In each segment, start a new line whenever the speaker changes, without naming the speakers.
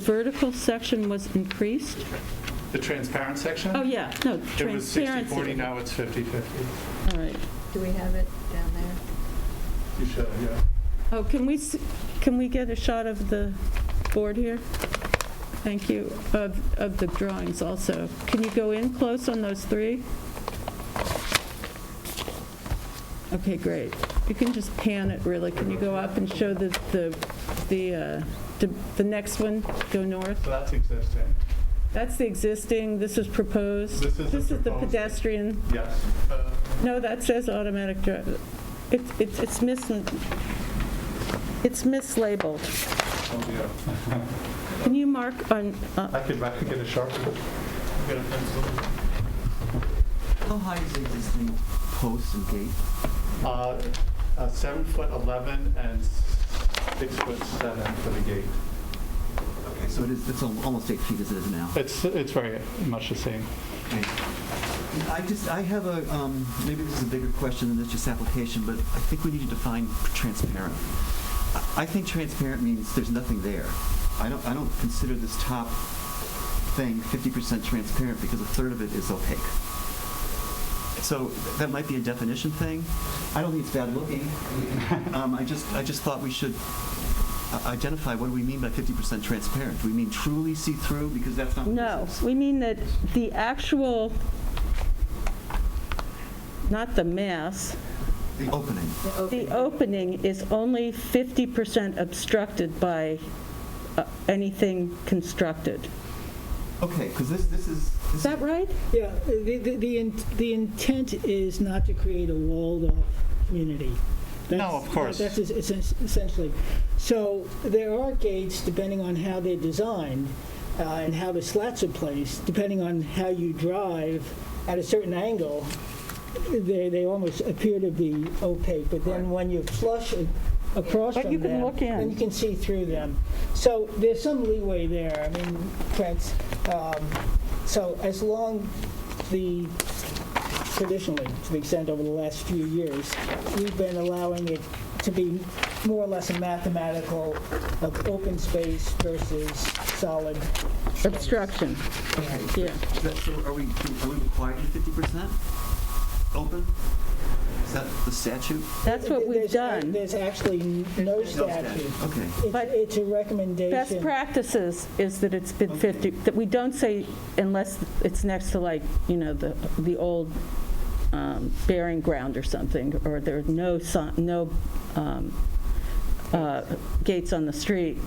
vertical section was increased?
The transparent section?
Oh, yeah, no,
It was
transparency.
60/40, now it's 50/50.
All right.
Do we have it down there?
You should, yeah.
Oh, can we get a shot of the board here? Thank you, of the drawings also. Can you go in close on those three? Okay, great. You can just pan it really. Can you go up and show the next one, go north?
So that's existing.
That's the existing, this is proposed.
This is the
the
proposed.
pedestrian.
Yes.
No, that says automatic drive. It's mislabeled.
Oh, yeah.
Can you mark on,
I could get a Sharpie. Get a pencil.
How high is the existing post and gate?
7'11" and 6'7" for the gate.
Okay, so it's almost 8 feet as it is now.
It's very much the same.
Okay. I have a, maybe this is a bigger question than this application, but I think we need to define transparent. I think transparent means there's nothing there. I don't consider this top thing 50% transparent because a third of it is opaque. So that might be a definition thing. I don't think it's bad looking. I just thought we should identify what do we mean by 50% transparent. Do we mean truly see-through? Because that's not what
no,
this is.
we mean that the actual, not the mass,
The opening.
the opening is only 50% obstructed by anything constructed.
Okay, because this is...
Is that right?
Yeah, the intent is not to create a walled-off community.
No, of course.
That's essentially. So there are gates, depending on how they're designed and how the slats are placed, depending on how you drive at a certain angle, they almost appear to be opaque. But then when you flush across
But
from
you can
them,
look in.
then you can see through them. So there's some leeway there. I mean, Prince. So as long traditionally, to the extent over the last few years, we've been allowing it to be more or less a mathematical of open space versus solid
Obstruction,
Okay.
yeah.
So are we required to 50% open? Is that the statute?
That's what we've done.
There's actually no statute.
Okay.
But
It's a recommendation.
Best practices is that it's been 50, that we don't say unless it's next to like, the old burying ground or something, or there are no gates on the street,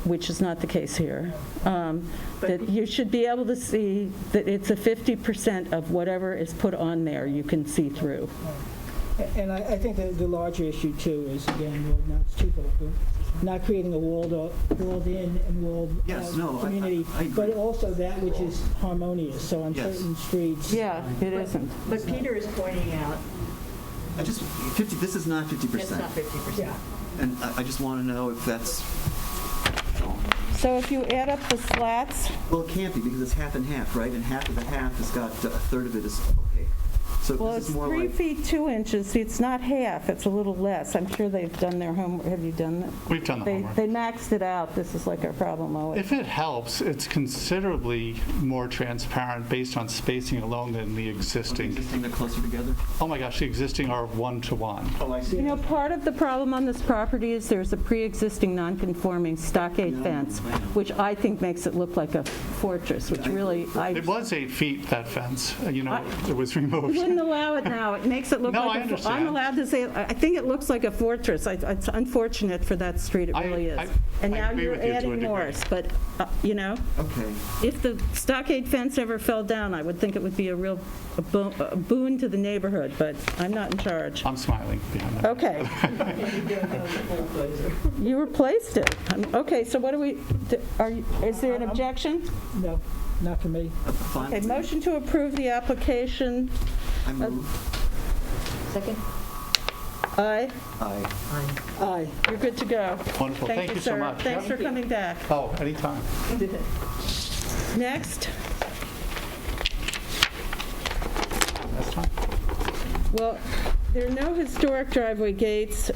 which is not the case here. That you should be able to see that it's a 50% of whatever is put on there you can see through.
And I think that the larger issue, too, is, again, well, not twofold, but not creating a walled-in and
Yes, no,
walled-out community,
I agree.
but also that which is harmonious. So on
Yes.
certain streets.
Yeah, it isn't.
But Peter is pointing out
This is not 50%.
it's not 50%.
Yeah.
And I just want to know if that's...
So if you add up the slats,
Well, it can't be because it's half and half, right? And half of the half has got a third of it is opaque. So
well,
this
it's
is more
3
like...
feet 2 inches. See, it's not half, it's a little less. I'm sure they've done their homework. Have you done that?
We've done the homework.
They maxed it out. This is like our problem always.
If it helps, it's considerably more transparent based on spacing alone than the existing.
They're closer together?
Oh my gosh, the existing are 1-to-1.
Oh, I see.
Part of the problem on this property is there's a pre-existing non-conforming stockade
No,
fence,
I know.
which I think makes it look like a fortress, which really,
It was 8 feet, that fence. It was removed.
We wouldn't allow it now. It makes it look
No,
like
I understand.
I'm allowed to say, I think it looks like a fortress. It's unfortunate for that street, it really is. And
I
now
agree
you're
with you to a
adding
degree.
more, but,
Okay.
if the stockade fence ever fell down, I would think it would be a real boon to the neighborhood, but I'm not in charge.
I'm smiling behind that.
Okay. You replaced it. Okay, so what do we, is there an objection?
No, not for me.
Fine.
Okay, motion to approve the application.
I move.
Second?
Aye.
Aye.
Aye.
You're good to go.
Wonderful. Thank you so
sir.
much.
Thanks for coming back.
Oh, anytime.
Next.
That's fine.
Well, there are no historic driveway gates.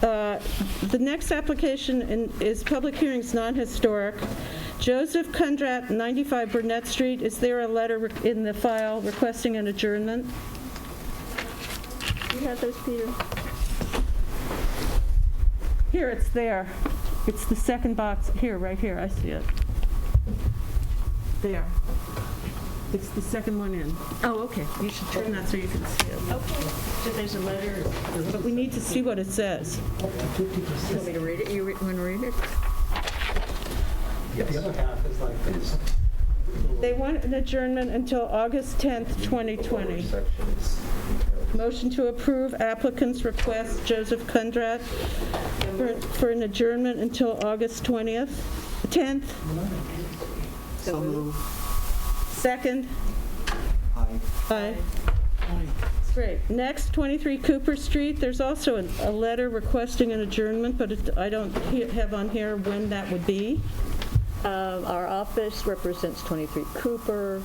The next application is public hearings non-historic. Joseph Kundrat, 95 Burnett Street. Is there a letter in the file requesting an adjournment?
You have those, Peter?
Here, it's there. It's the second box. Here, right here. I see it. There. It's the second one in.
Oh, okay.
You should turn that so you can see it.
Okay. So there's a letter.
But we need to see what it says.
You want me to read it? You want to read it?
Yeah, the other half is like this.
They want an adjournment until August 10th, 2020. Motion to approve applicant's request, Joseph Kundrat, for an adjournment until August 10th.
So moved.
Second?
Aye.
Aye. Great. Next, 23 Cooper Street. There's also a letter requesting an adjournment, but I don't have on here when that would be.
Our office represents 23 Cooper.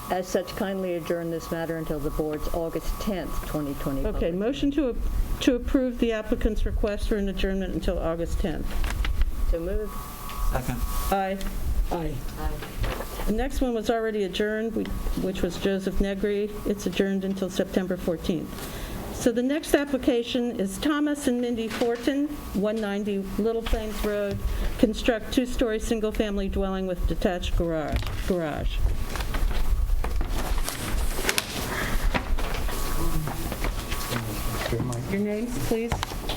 As such, kindly adjourn this matter until the board's August 10th, 2020.
Okay,
public
motion to approve the applicant's request for an adjournment until August 10th.
hearing. So moved.
Second.
Aye.
Aye.
The next one was already adjourned, which was Joseph Negri. It's adjourned until September 14th. So the next application is Thomas and Mindy Fortin, 190 Little Plains Road, construct two-story single-family dwelling with detached garage. Your names, please?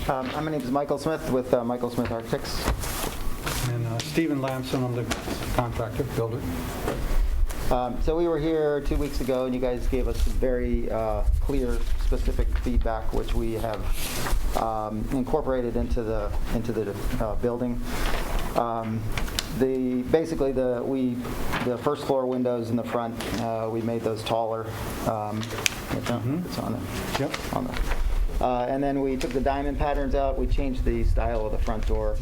My name is Michael Smith with Michael Smith Architects.
And Stephen Lamson, I'm the contractor, builder.
So we were here 2 weeks ago, and you guys gave us some very clear, specific feedback, which we have incorporated into the building. Basically the first floor windows in the front, we made those taller. It's on there.
Yep.
On there. And then we took the diamond patterns out. We changed the style of the front door,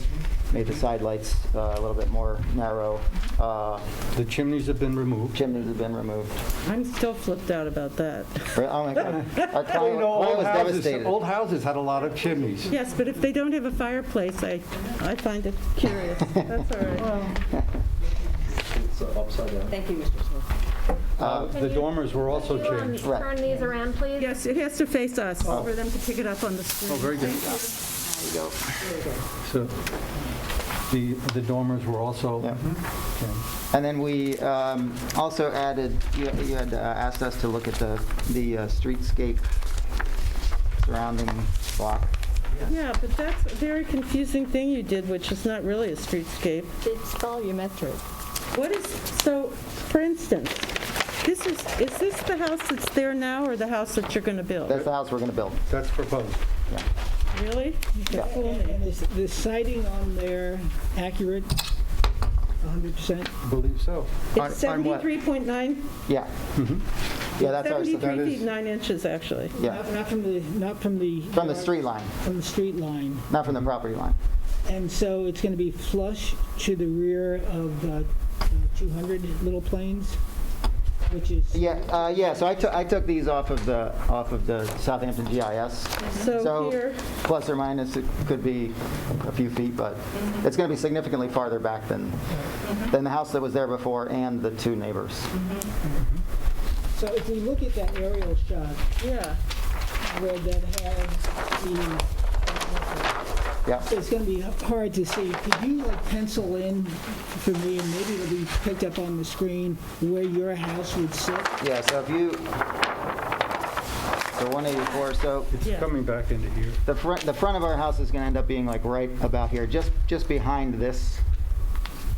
made the side lights a little bit more narrow.
The chimneys have been removed.
Chimneys have been removed.
I'm still flipped out about that.
Oh my God. Our client,
You know,
client was devastated.
old houses had a lot of chimneys.
Yes, but if they don't have a fireplace, I find it curious. That's all right.
Thank you, Mr. Smith.
The dormers were also changed.
Right.
Turn these around, please.
Yes, it has to face us for them to pick it up on the screen.
Oh, very good.
There you go.
So the dormers were also
Yeah.
changed.
And then we also added, you had asked us to look at the streetscape surrounding block.
Yeah, but that's a very confusing thing you did, which is not really a streetscape.
It's volumetric.
What is, so, for instance, is this the house that's there now or the house that you're going to build?
That's the house we're going to build.
That's proposed.
Yeah.
Really? You can fool me.
And is the siding on there accurate, 100%?
I believe so.
It's
On what?
73.9,
Yeah. Yeah, that's our,
73
that
feet
is-
9 inches, actually.
yeah,
Not from the...
from the street line,
From the street line.
not from the property line.
And so it's going to be flush to the rear of 200 Little Plains, which is...
Yeah, so I took these off of the Southampton GIS.
So here,
Plus or minus, it could be a few feet, but it's going to be significantly farther back than the house that was there before and the two neighbors.
So if we look at that aerial shot
yeah.
where that had the...
Yeah.
It's going to be hard to see. Could you pencil in for me, and maybe it'll be picked up on the screen, where your house would sit?
Yeah, so if you, so 184, so
It's
Yeah.
coming back into here.
the front of our house is going to end up being like right about here, just behind this,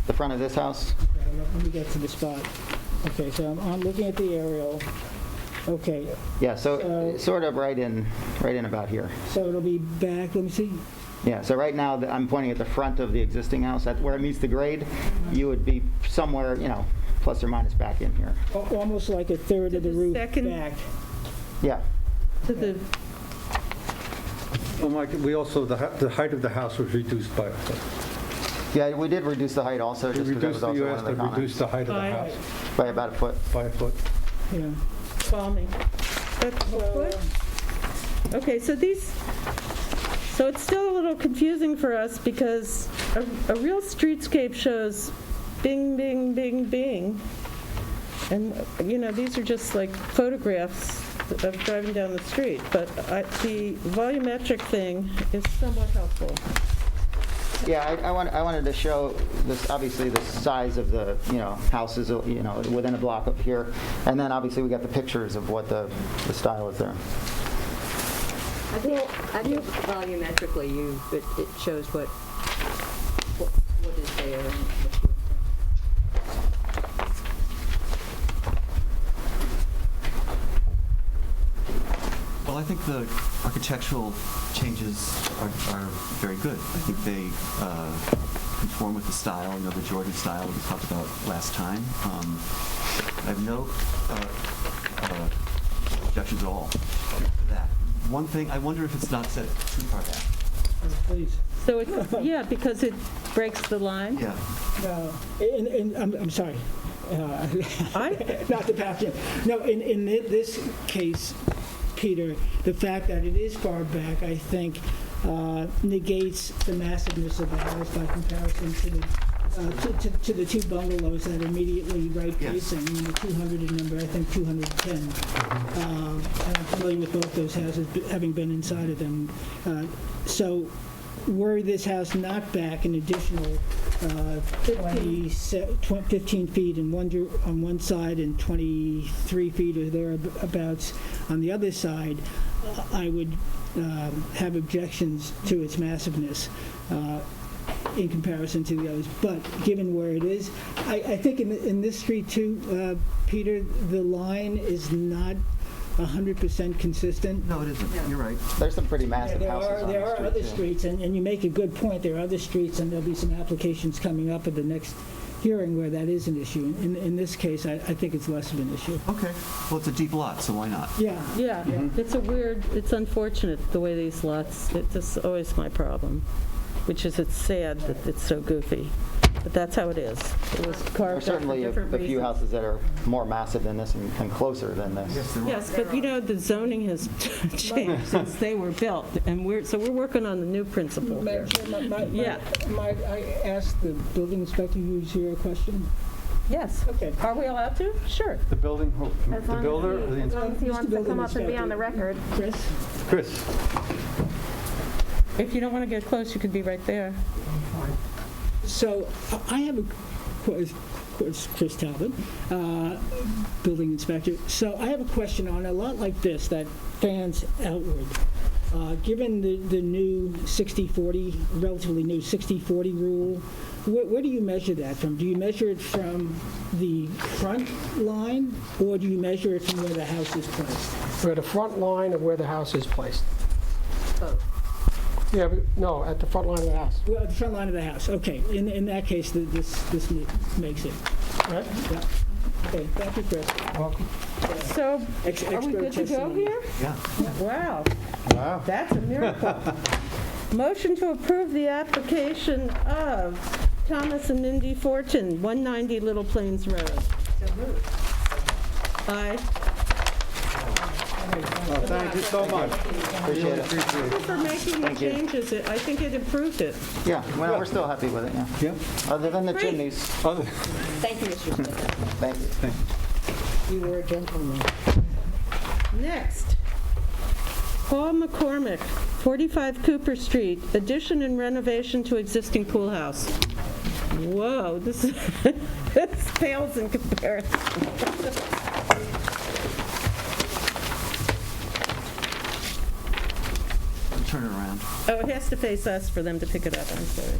the front of this house.
Okay, let me get to the spot. Okay, so I'm looking at the aerial. Okay,
Yeah, so
So-
sort of right in about here.
so it'll be back, let me see.
Yeah, so right now I'm pointing at the front of the existing house, at where it meets the grade. You would be somewhere, plus or minus back in here.
Almost like a third of the
the
roof
second-
back.
Yeah,
To the,
Oh, Mike, we also, the height of the house was reduced by a foot.
yeah, we did reduce the height also,
They
just because that was
reduced,
also
you
one
asked
of
to
the
reduce
comments.
the height of the
By-
house
By about a foot.
by a foot.
Yeah.
call me. That's what? Okay, so it's still a little confusing for us because a real streetscape shows bing, bing, bing, bing. And, these are just like photographs of driving down the street. But the volumetric thing is somewhat helpful.
Yeah, I wanted to show this, obviously, the size of the, houses, within a block up here. And then obviously we got the pictures of what the style is there.
I think volumetrically, it shows what is there and what you
Well, I think the architectural changes are very good. I think they conform with the style, the Jordan style we talked about last time. I have no objections at all to that. One thing, I wonder if it's not set too far back.
Please.
So, because it breaks the line?
Yeah.
No, I'm sorry. Not the passion. No, in this case, Peter, the fact that it is far back, I think, negates the massiveness of the house by comparison to the two bungalows that are immediately right facing, 200 in number, I think 210. And I'm familiar with both those houses, having been inside of them. So were this house not back an additional 15 feet on one side and 23 feet or thereabouts on the other side, I would have objections to its massiveness in comparison to the others. But given where it is, I think in this street too, Peter, the line is not 100% consistent.
No, it isn't. You're right.
There's some pretty massive houses on
There are
the
other
street,
streets, and you make a good point. There are other streets, and there'll be some applications coming up at the next hearing where that is an issue. In this case, I think it's less of an issue.
Okay. Well, it's a deep lot, so why not?
Yeah.
Yeah, it's unfortunate the way these lots, it's always my problem, which is it's sad that it's so goofy. But that's how it is. It was
There's
carved out for
certainly
different
a few
reasons.
houses that are more massive than this and closer than this.
Yes, but the zoning has changed since they were built, and we're working on the new principle here. Yeah.
Might I ask the building inspector who's here a question?
Yes.
Okay.
Are we allowed to? Sure.
The building, the
As long
builder, or
as
the
he, as long as he
Mr.
wants to
Building
come up and be on the
Inspector.
record.
Chris?
If you don't want to get close, you could be right there.
So I have a Chris Talbot, building inspector. So I have a question on a lot like this that fans outward. Given the new 60/40, relatively new 60/40 rule, where do you measure that from? Do you measure it from the front line, or do you measure it from where the house is placed?
Where the front line of where the house is placed.
both.
Yeah, no, at the front line of the house.
Well, the front line of the house. Okay. In that case, this makes it.
Right?
Yeah. Okay. Thank you, Chris.
Welcome.
So, are we
Expert
good to go
testimony.
here?
Yeah.
Wow,
wow.
that's a miracle. Motion to approve the application of Thomas and Mindy Fortin, 190 Little Plains Road. Aye.
Oh, thank you so much.
Appreciate it.
Thank you for making the
Thank you.
changes. I think it improved it.
Yeah, well, we're still happy with it, yeah.
Yeah.
Other than the
Great.
chimneys.
Thank you, Mr. Smith.
Thank you.
You were a gentleman.
Next, Paul McCormick, 45 Cooper Street, addition and renovation to existing pool house. Whoa, this this pales in comparison.
Turn it around.
Oh, it has to face us for them to pick it up, I'm sorry.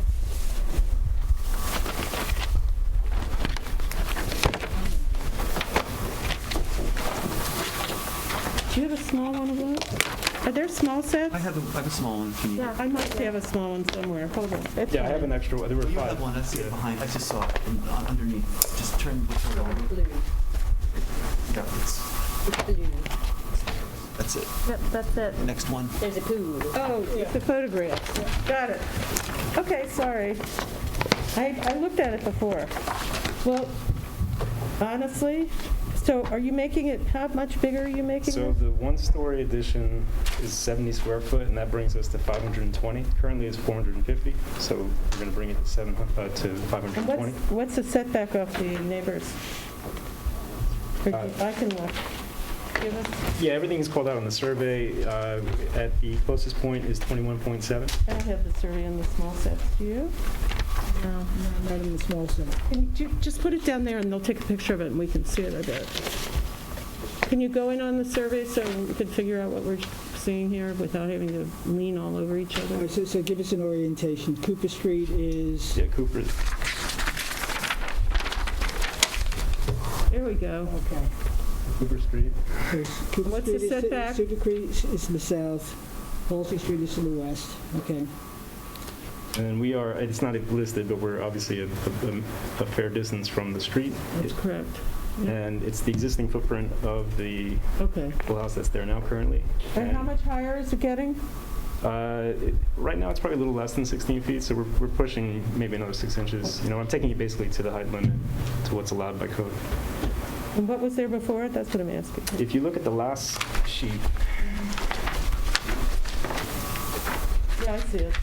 Do you have a small one of those? Are there small sets?
I have a small one if you need it.
I must have a small one somewhere. Hold on. It's
Yeah, I have
fine.
an extra one. There were
You have
five.
one, I see it behind, I just saw it underneath. Just turn it over. Yeah, that's it.
Yep, that's it.
Next one.
There's a pool.
Oh, it's a photograph. Got it. Okay, sorry. I looked at it before. Well, honestly, So are you making it, how much bigger are you making
So
it?
the one-story addition is 70 square foot, and that brings us to 520. Currently, it's 450, so we're going to bring it to 520.
What's the setback off the neighbors? I can look. Give us,
Yeah, everything is called out on the survey. At the closest point is 21.7.
I don't have the survey in the small sets, do you?
No, not in the small set.
Can you just put it down there and they'll take a picture of it and we can see it, I bet. Can you go in on the survey so we can figure out what we're seeing here without having to lean all over each
All
other?
right, so give us an orientation. Cooper Street is,
Yeah, Cooper.
There we go.
okay.
Cooper Street.
Cooper
What's the
Street is
setback?
Cedar Creek is to the south. Halsey Street is to the west. Okay.
And we are, it's not listed, but we're obviously a fair distance from the street.
That's correct.
And it's the existing footprint of the
Okay.
pool house that's there now currently.
And how much higher is it getting?
Right now, it's probably a little less than 16 feet, so we're pushing maybe another 6 inches. You know, I'm taking it basically to the height limit, to what's allowed by code.
And what was there before? That's what I'm asking.
If you look at the last sheet,
Yeah, I see it.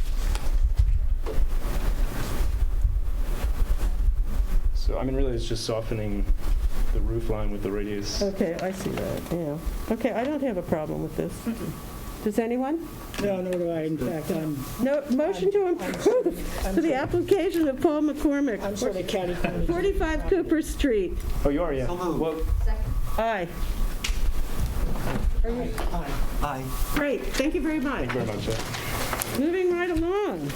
so I mean, really, it's just softening the roof line with the radius.
Okay, I see that, yeah. Okay, I don't have a problem with this. Does anyone?
No, nor do I. In fact,
No, motion to approve for the application of Paul McCormick,
I'm sort of catty-cornered.
45 Cooper Street.
Oh, you are, yeah.
So moved.
Well,
Aye.
Aye.
Great, thank you very much.
thank you very much. Yeah.
Moving right along.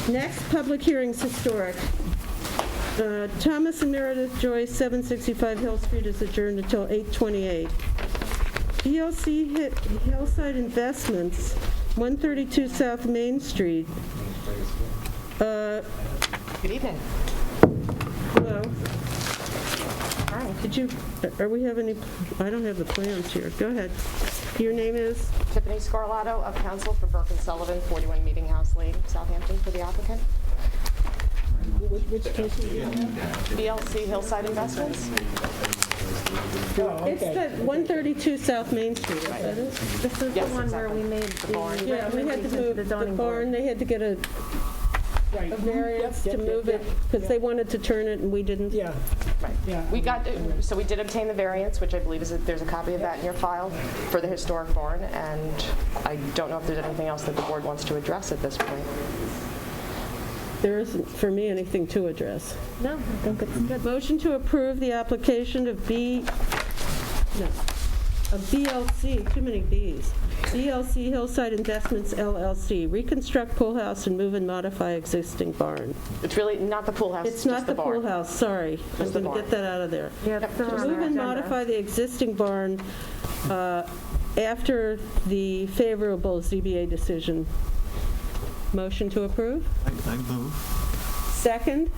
Next, public hearings, historic. Thomas and Meredith Joyce, 765 Hill Street is adjourned until 8:28. ELC Hillside Investments, 132 South Main Street.
Good evening.
Hello. Could you, are we have any, I don't have the plans here. Go ahead. Your name is?
Tiffany Scarlato of Counsel for Burke and Sullivan, 41 Meeting House Lane, Southampton, for the applicant.
Which case is it?
BLC Hillside Investments.
Oh,
It's
okay.
the 132 South Main Street, is that it?
This is
Yes,
the one where
exactly.
we made the barn.
Yeah, we had to move the
zoning
barn, they had to get a
Right.
variance
Yep,
to
yep,
move
yep,
it,
yep,
because they wanted to turn it and we didn't.
Yeah,
Right.
yeah.
So we did obtain the variance, which I believe there's a copy of that in your file for the historic barn, and I don't know if there's anything else that the board wants to address at this point.
There isn't, for me, anything to address.
No, I think it's good.
Motion to approve the application of BLC, too many Bs. BLC Hillside Investments LLC, reconstruct pool house and move and modify existing barn.
It's really not the pool house,
It's not
just
the
the
pool
barn.
house, sorry. I'm
Just the
going to get
barn.
that out of there.
Yeah, it's still on
Move
our
and
agenda.
modify the existing barn after the favorable ZBA decision. Motion to approve?
I move.
Second?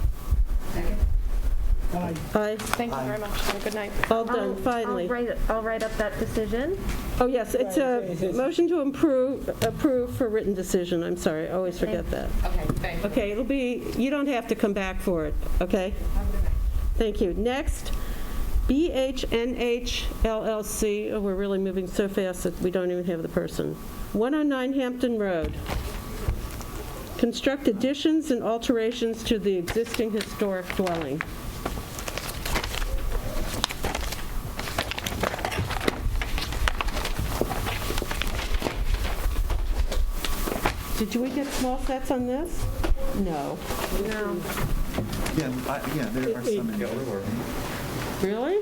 Aye.
Aye.
Thank you very much. Have a good night.
All done, finally.
I'll write up that decision.
Oh, yes, it's a motion to approve for written decision. I'm sorry, I always forget that.
Okay, thank you.
Okay, it'll be, you don't have to come back for it, okay? Thank you. Next, BHNH LLC, oh, we're really moving so fast that we don't even have the person. 109 Hampton Road. Construct additions and alterations to the existing historic dwelling. Did we get small sets on this? No.
No.
Yeah, there are some in there.
Really?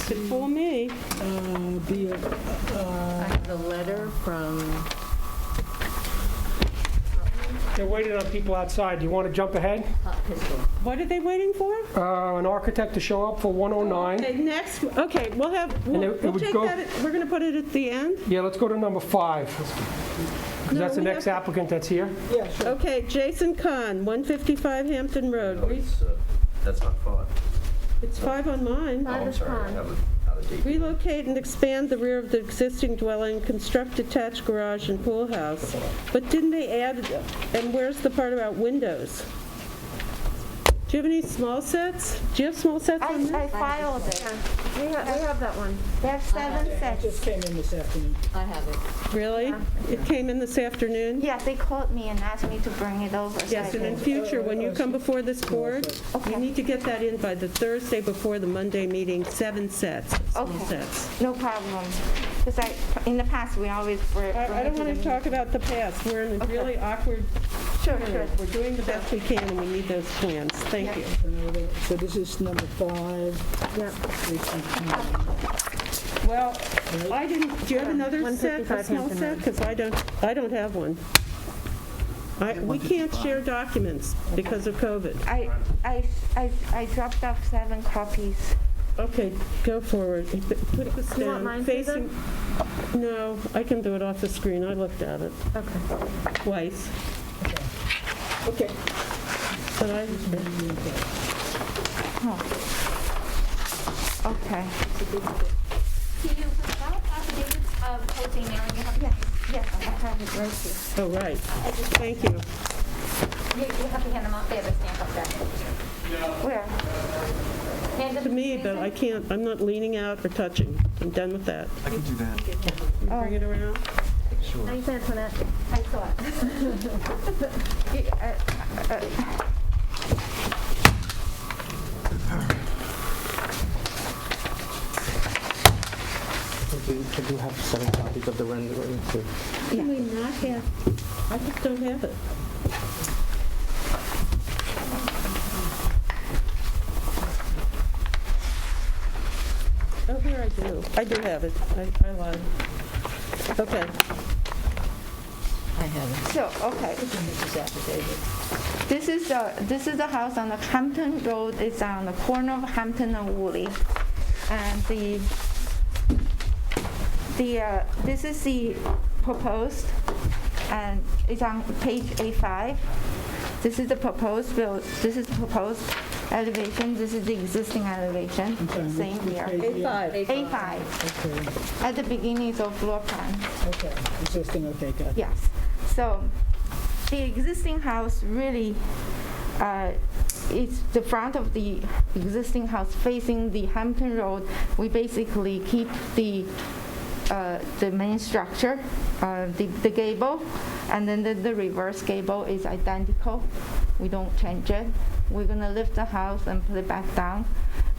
Could fool me.
I have the letter from,
They're waiting on people outside. Do you want to jump ahead?
What are they waiting for?
An architect to show up for 109.
Okay, next, okay, we'll
it would
take
go-
that, we're going to put it at the end?
Yeah, let's go to number 5. Because
No,
that's the
we
next
have-
applicant that's here.
Yeah, sure.
Okay, Jason Kahn, 155 Hampton Road.
That's not 5.
It's 5 on mine.
Five is fine.
Relocate and expand the rear of the existing dwelling, construct attached garage and pool house. But didn't they add, and where's the part about windows? Do you have any small sets? Do you have small sets on
I
there?
filed it.
We have that one.
There's 7
It
sets.
just came in this afternoon.
I have it.
Really? It came in this afternoon?
Yeah, they called me and asked me to bring it over. so
Yes,
I
and in
did.
future, when you come before this board, you need to get that in by the Thursday before the Monday meeting, 7 sets, small
Okay.
sets.
No problem. Because in the past, we always bring
I
it
don't
to
want
the
to talk about the past. We're in a
Okay.
really awkward
Sure,
period. We're doing the best we can, and we need those plans. Thank you.
So this is number 5.
Yep.
Well, I didn't, do you have another set, a
155
small
Hampton
set?
Road.
Because I don't have one. We can't share documents because of COVID.
I dropped off 7 copies.
Okay, go forward. Put this
You want
down.
mine,
Facing. No, I can do it off the screen. I looked at it
Okay.
twice.
Okay.
But I,
Okay.
Do you have affidavits of posting there and you have
Yes, I have it right here.
oh, right. Thank you.
you have to hand them out, they have a stamp up there.
Where?
Hand them
To me,
to
but I can't, I'm not leaning out or touching. I'm done with that.
I can do that.
You bring it around?
Sure.
Thanks, Antoinette.
I saw it.
I do have 7 copies of the rendering too.
Can we not have, I just don't have it. Oh, here I do. I do have it. I lied. Okay.
I have it.
So, okay. This is the house on the Hampton Road. It's on the corner of Hampton and Woolley. And this is the proposed, and it's on page A5. This is the proposed build. This is the proposed elevation. This is the existing elevation. Same here.
A5.
A5.
Okay.
At the beginning of floor plan.
Okay. Existing, okay, got it.
Yes. So the existing house really, it's the front of the existing house facing the Hampton Road. We basically keep the main structure, the gable, and then the reverse gable is identical. We don't change it. We're gonna lift the house and put it back down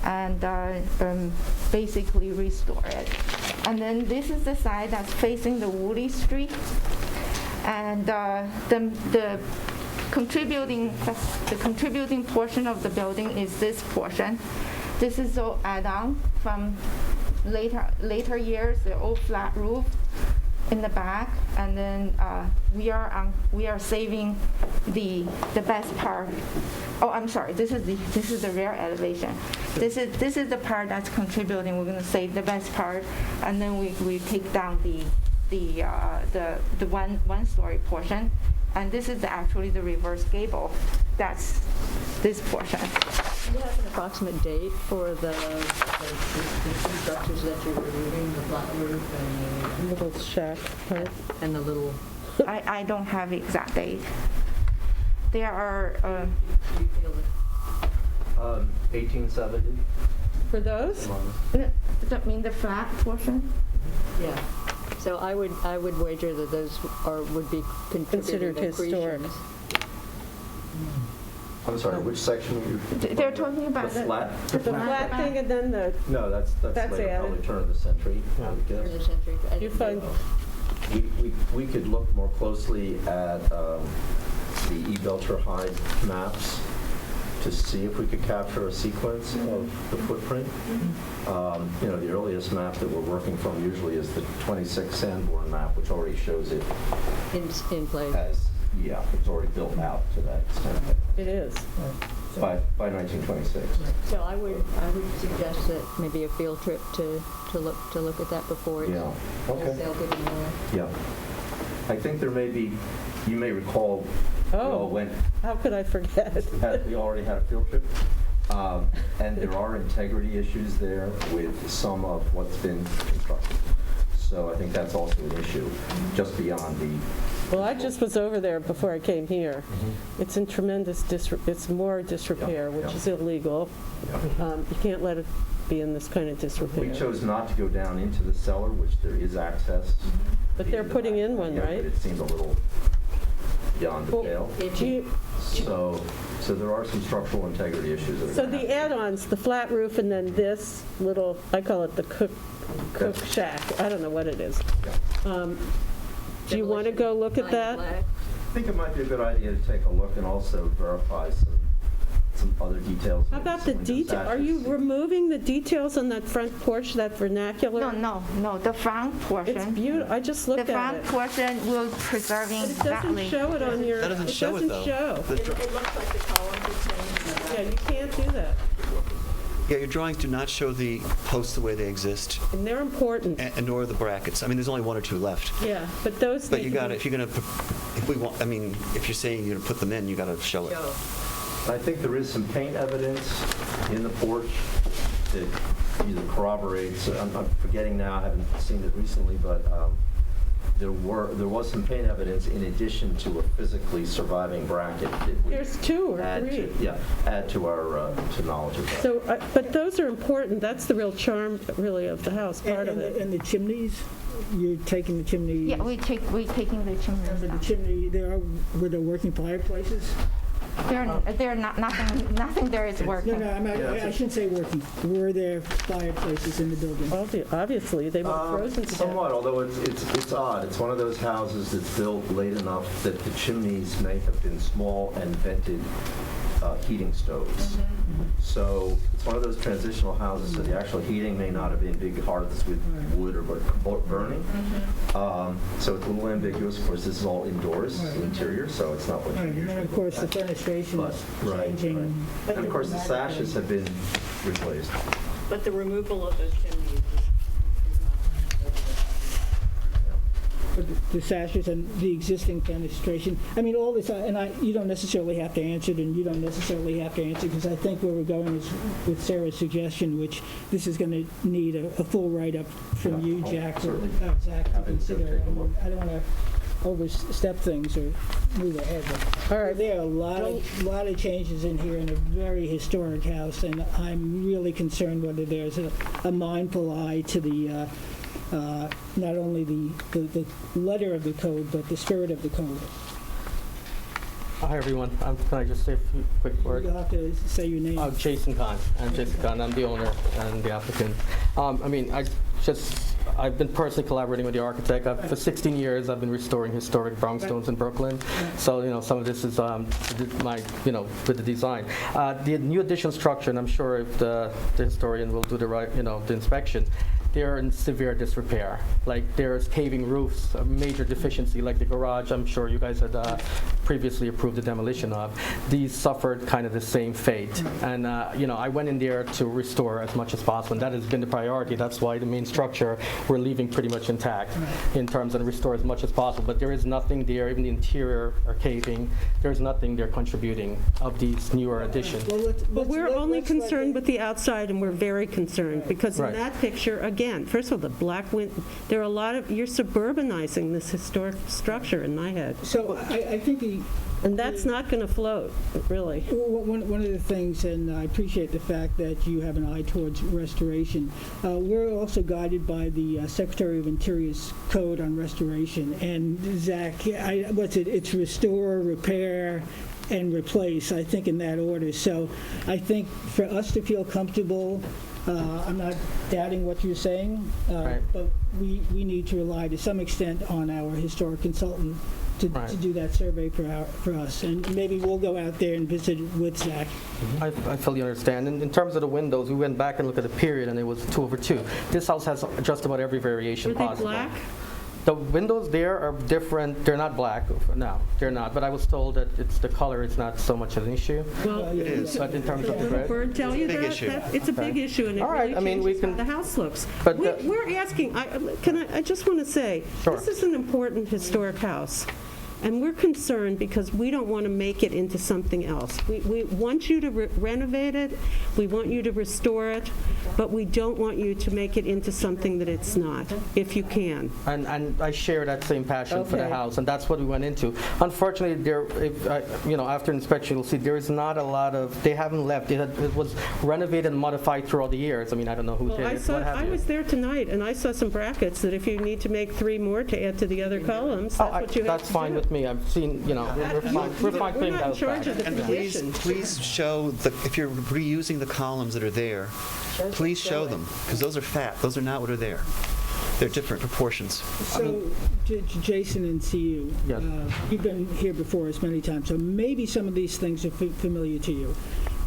and basically restore it. And then this is the side that's facing the Woolly Street. And the contributing portion of the building is this portion. This is all add-on from later years, the old flat roof in the back, and then we are saving the best part. Oh, I'm sorry. This is the rear elevation. This is the part that's contributing. We're going to save the best part, and then we take down the one-story portion, and this is actually the reverse gable. That's this portion.
Do you have an approximate date for the two structures that you're removing, the flat roof and
Little shack part.
the little?
I don't have the exact date. There are.
Do you feel that
1870.
For those?
That mean the flat portion?
Yeah. So I would wager that those would be
Considered
contributed
historic.
accretions.
I'm sorry, which section are you?
They're talking about
The flat?
The flat thing and then the,
No, that's
That's
later,
added.
probably turn of the century, I would
Turn of the
guess.
century.
you find,
We could look more closely at the E. Belcher Hyde maps to see if we could capture a sequence of the footprint. The earliest map that we're working from usually is the 26 Sanborn map, which already shows it
In place.
as, it's already built out to that extent
it is.
by 1926.
So I would suggest that maybe a field trip to look at that before it's
Yeah, okay.
they'll get in there.
Yeah. I think there may be, you may recall, we all
Oh,
went,
how could I forget?
we already had a field trip. And there are integrity issues there with some of what's been constructed. So I think that's also an issue, just beyond the.
Well, I just was over there before I came here. It's in tremendous it's more disrepair,
Yeah,
which
yeah.
is illegal. You can't let it be in this kind of disrepair.
We chose not to go down into the cellar, which there is access.
But they're putting in one,
Yeah,
right?
but it seemed a little beyond the pale. So there are some structural integrity issues that are.
So
gonna
the
have to be-
add-ons, the flat roof and then this little, I call it the cook shack. I don't know what it is. Do you want to go look at that?
I think it might be a good idea to take a look and also verify some other details.
How about the detail? Are you removing the details on that front porch, that vernacular?
No, the front portion.
It's beautiful. I just looked
The
at
front
it.
portion will preserving
But it doesn't
exactly.
show it on your.
That doesn't show it, though.
It doesn't show.
It looks like the columns are changed.
Yeah, you can't do that.
Yeah, your drawings do not show the posts the way they exist,
And they're important.
and nor the brackets. I mean, there's only one or two left.
Yeah, but those.
But
need
you
to
got
be-
to, if you're saying you're going to put them in, you got to show it.
I think there is some paint evidence in the porch that either corroborates, I'm forgetting now, I haven't seen it recently, but there was some paint evidence in addition to a physically surviving bracket. that we
There's two or
add
three.
to- Yeah, add to our, to knowledge of that.
So, but those are important. That's the real charm, really, of the house, part of it.
And the chimneys, you're taking the chimney.
Yeah, we taking the chimneys
The
down.
chimney, were there working fireplaces?
They're not, nothing there is working.
No, I shouldn't say working. Were there fireplaces in the building?
Obviously, they were frozen to death.
Somewhat, although it's odd. It's one of those houses that's built late enough that the chimneys may have been small and vented heating stoves. So it's one of those transitional houses, so the actual heating may not have been big hearths with wood or burning. So it's a little ambiguous. Of course, this is all indoors, interior, so it's not what you
Right, and
usually
then, of course, the
look at.
fenestration is
Right,
changing.
right. And of course, the sashes have been replaced.
But the removal of those chimneys is
The sashes and the existing fenestration. I mean, all this, and you don't necessarily have to answer it, and you don't necessarily have to answer, because I think where we're going is with Sarah's suggestion, which this is going to need a full write-up from
Yeah,
you,
I'll
Jack, or
certainly
Zach, to
have it go
consider.
take a look.
I don't want to overstep things or move ahead. But
All right.
there are a lot of changes in here in a very historic house, and I'm really concerned whether there's a mindful eye to the not only the letter of the code, but the spirit of the code.
Hi, everyone. Can I just say a few quick words?
You'll have to say your name.
Jason Kahn. I'm Jason Kahn. I'm the owner and the applicant. I've been personally collaborating with the architect. For 16 years, I've been restoring historic brownstones in Brooklyn. So, some of this is with the design. The new addition structure, and I'm sure if the historian will do the inspection, they're in severe disrepair. Like there's caving roofs, a major deficiency, like the garage I'm sure you guys had previously approved the demolition of. These suffered kind of the same fate. And, I went in there to restore as much as possible, and that has been the priority. That's why the main structure we're leaving pretty much intact in terms of restore as much as possible. But there is nothing there, even the interior are caving, there's nothing there contributing of these newer additions.
But we're only concerned with the outside, and we're very concerned, because in
Right.
that picture, again, first of all, the black there are a lot of, you're suburbanizing this historic structure in my head.
So I think
and that's not going to float, really.
One of the things, and I appreciate the fact that you have an eye towards restoration, we're also guided by the Secretary of Interior's code on restoration. And Zach, it's restore, repair, and replace, I think, in that order. So I think for us to feel comfortable, I'm not doubting what you're saying, but we need to rely to some extent on our historic consultant to do that survey for us. And maybe we'll go out there and visit with Zach.
I fully understand. In terms of the windows, we went back and looked at the period, and it was 2/2. This house has just about every variation
Were they
possible.
black?
The windows there are different. They're not black. No, they're not. But I was told that the color is not so much of an issue.
Well,
It is.
But in terms of the
Did
red,
Bird tell you
Big
that?
issue.
It's a big issue, and it
All right,
really
I mean, we
changes how
can-
the house looks.
But
We're asking, I just want to say,
Sure.
this is an important historic house, and we're concerned because we don't want to make it into something else. We want you to renovate it, we want you to restore it,
but we don't want you to make it into something that it's not, if you can.
And I share that same passion for the
Okay.
house, and that's what we went into. Unfortunately, after inspection, you'll see there is not a lot of, they haven't left. It was renovated and modified throughout the years. I mean, I don't know who
Well,
did it, what have
I
you.
was there tonight, and I saw some brackets that if you need to make 3 more to add to the other columns, that's what you have to do.
That's fine with me. I've seen, we're fine
We're
putting
not in
those
charge
back.
of the
And
condition.
please show, if you're reusing the columns that are there, please show them, because those are fat. Those are not what are there. They're different proportions.
So, Jason and CU,
Yes.
you've been here before us many times, so maybe some of these things are familiar to you.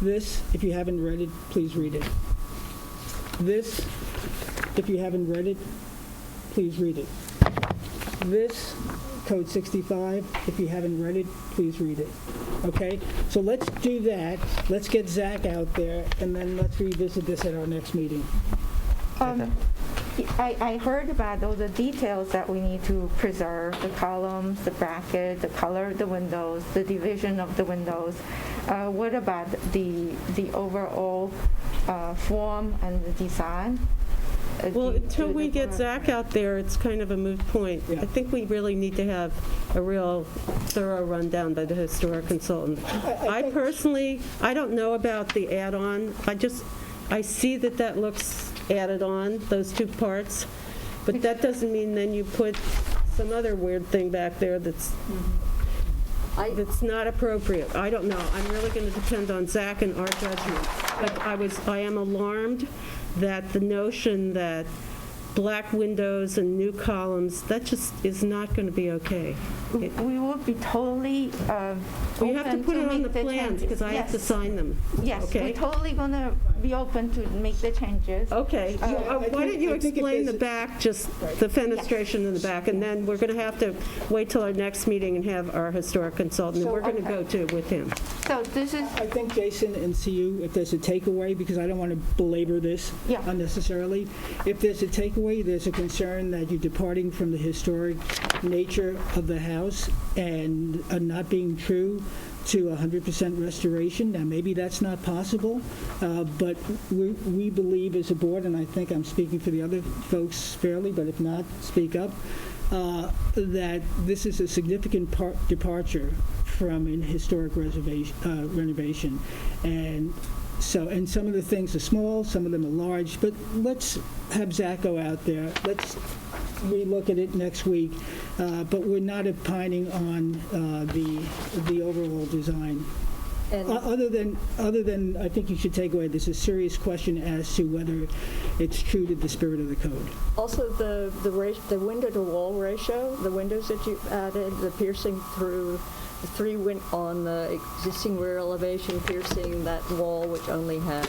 This, if you haven't read it, please read it. This, if you haven't read it, please read it. This, Code 65, if you haven't read it, please read it. Okay? So let's do that. Let's get Zach out there, and then let's revisit this at our next meeting.
I heard about all the details that we need to preserve, the columns, the bracket, the color of the windows, the division of the windows. What about the overall form and the design?
Well, until we get Zach out there, it's kind of a moot point.
Yeah.
I think we really need to have a real thorough rundown by the historic consultant. I personally, I don't know about the add-on. I see that looks added on, those 2 parts, but that doesn't mean then you put some other weird thing back there that's not appropriate. I don't know. I'm really going to depend on Zach and our judgment. But I am alarmed that the notion that black windows and new columns, that just is not going to be okay.
We will be totally
We have to
open
put it on
make
the plans
changes.
because I have to
Yes.
sign them.
Yes,
Okay?
we're totally going to be open to make the changes.
Okay. Why don't you
I think if
explain the
there's
back, just the fenestration in the back, and then we're going to have to wait till our next meeting and have our historic consultant, and we're going to go to with him.
So this is,
I think Jason and CU, if there's a takeaway, because I don't want to belabor this
Yeah.
unnecessarily, if there's a takeaway, there's a concern that you're departing from the historic nature of the house and not being true to 100% restoration. Now, maybe that's not possible, but we believe as a board, and I think I'm speaking for the other folks fairly, but if not, speak up, that this is a significant departure from an historic renovation. And some of the things are small, some of them are large, but let's have Zach go out there. Let's relook at it next week, but we're not opining on the overall design.
And
Other than, I think you should take away, there's a serious question as to whether it's true to the spirit of the code.
also the window-to-wall ratio, the windows that you added, the piercing through the 3 on the existing rear elevation, piercing that wall, which only has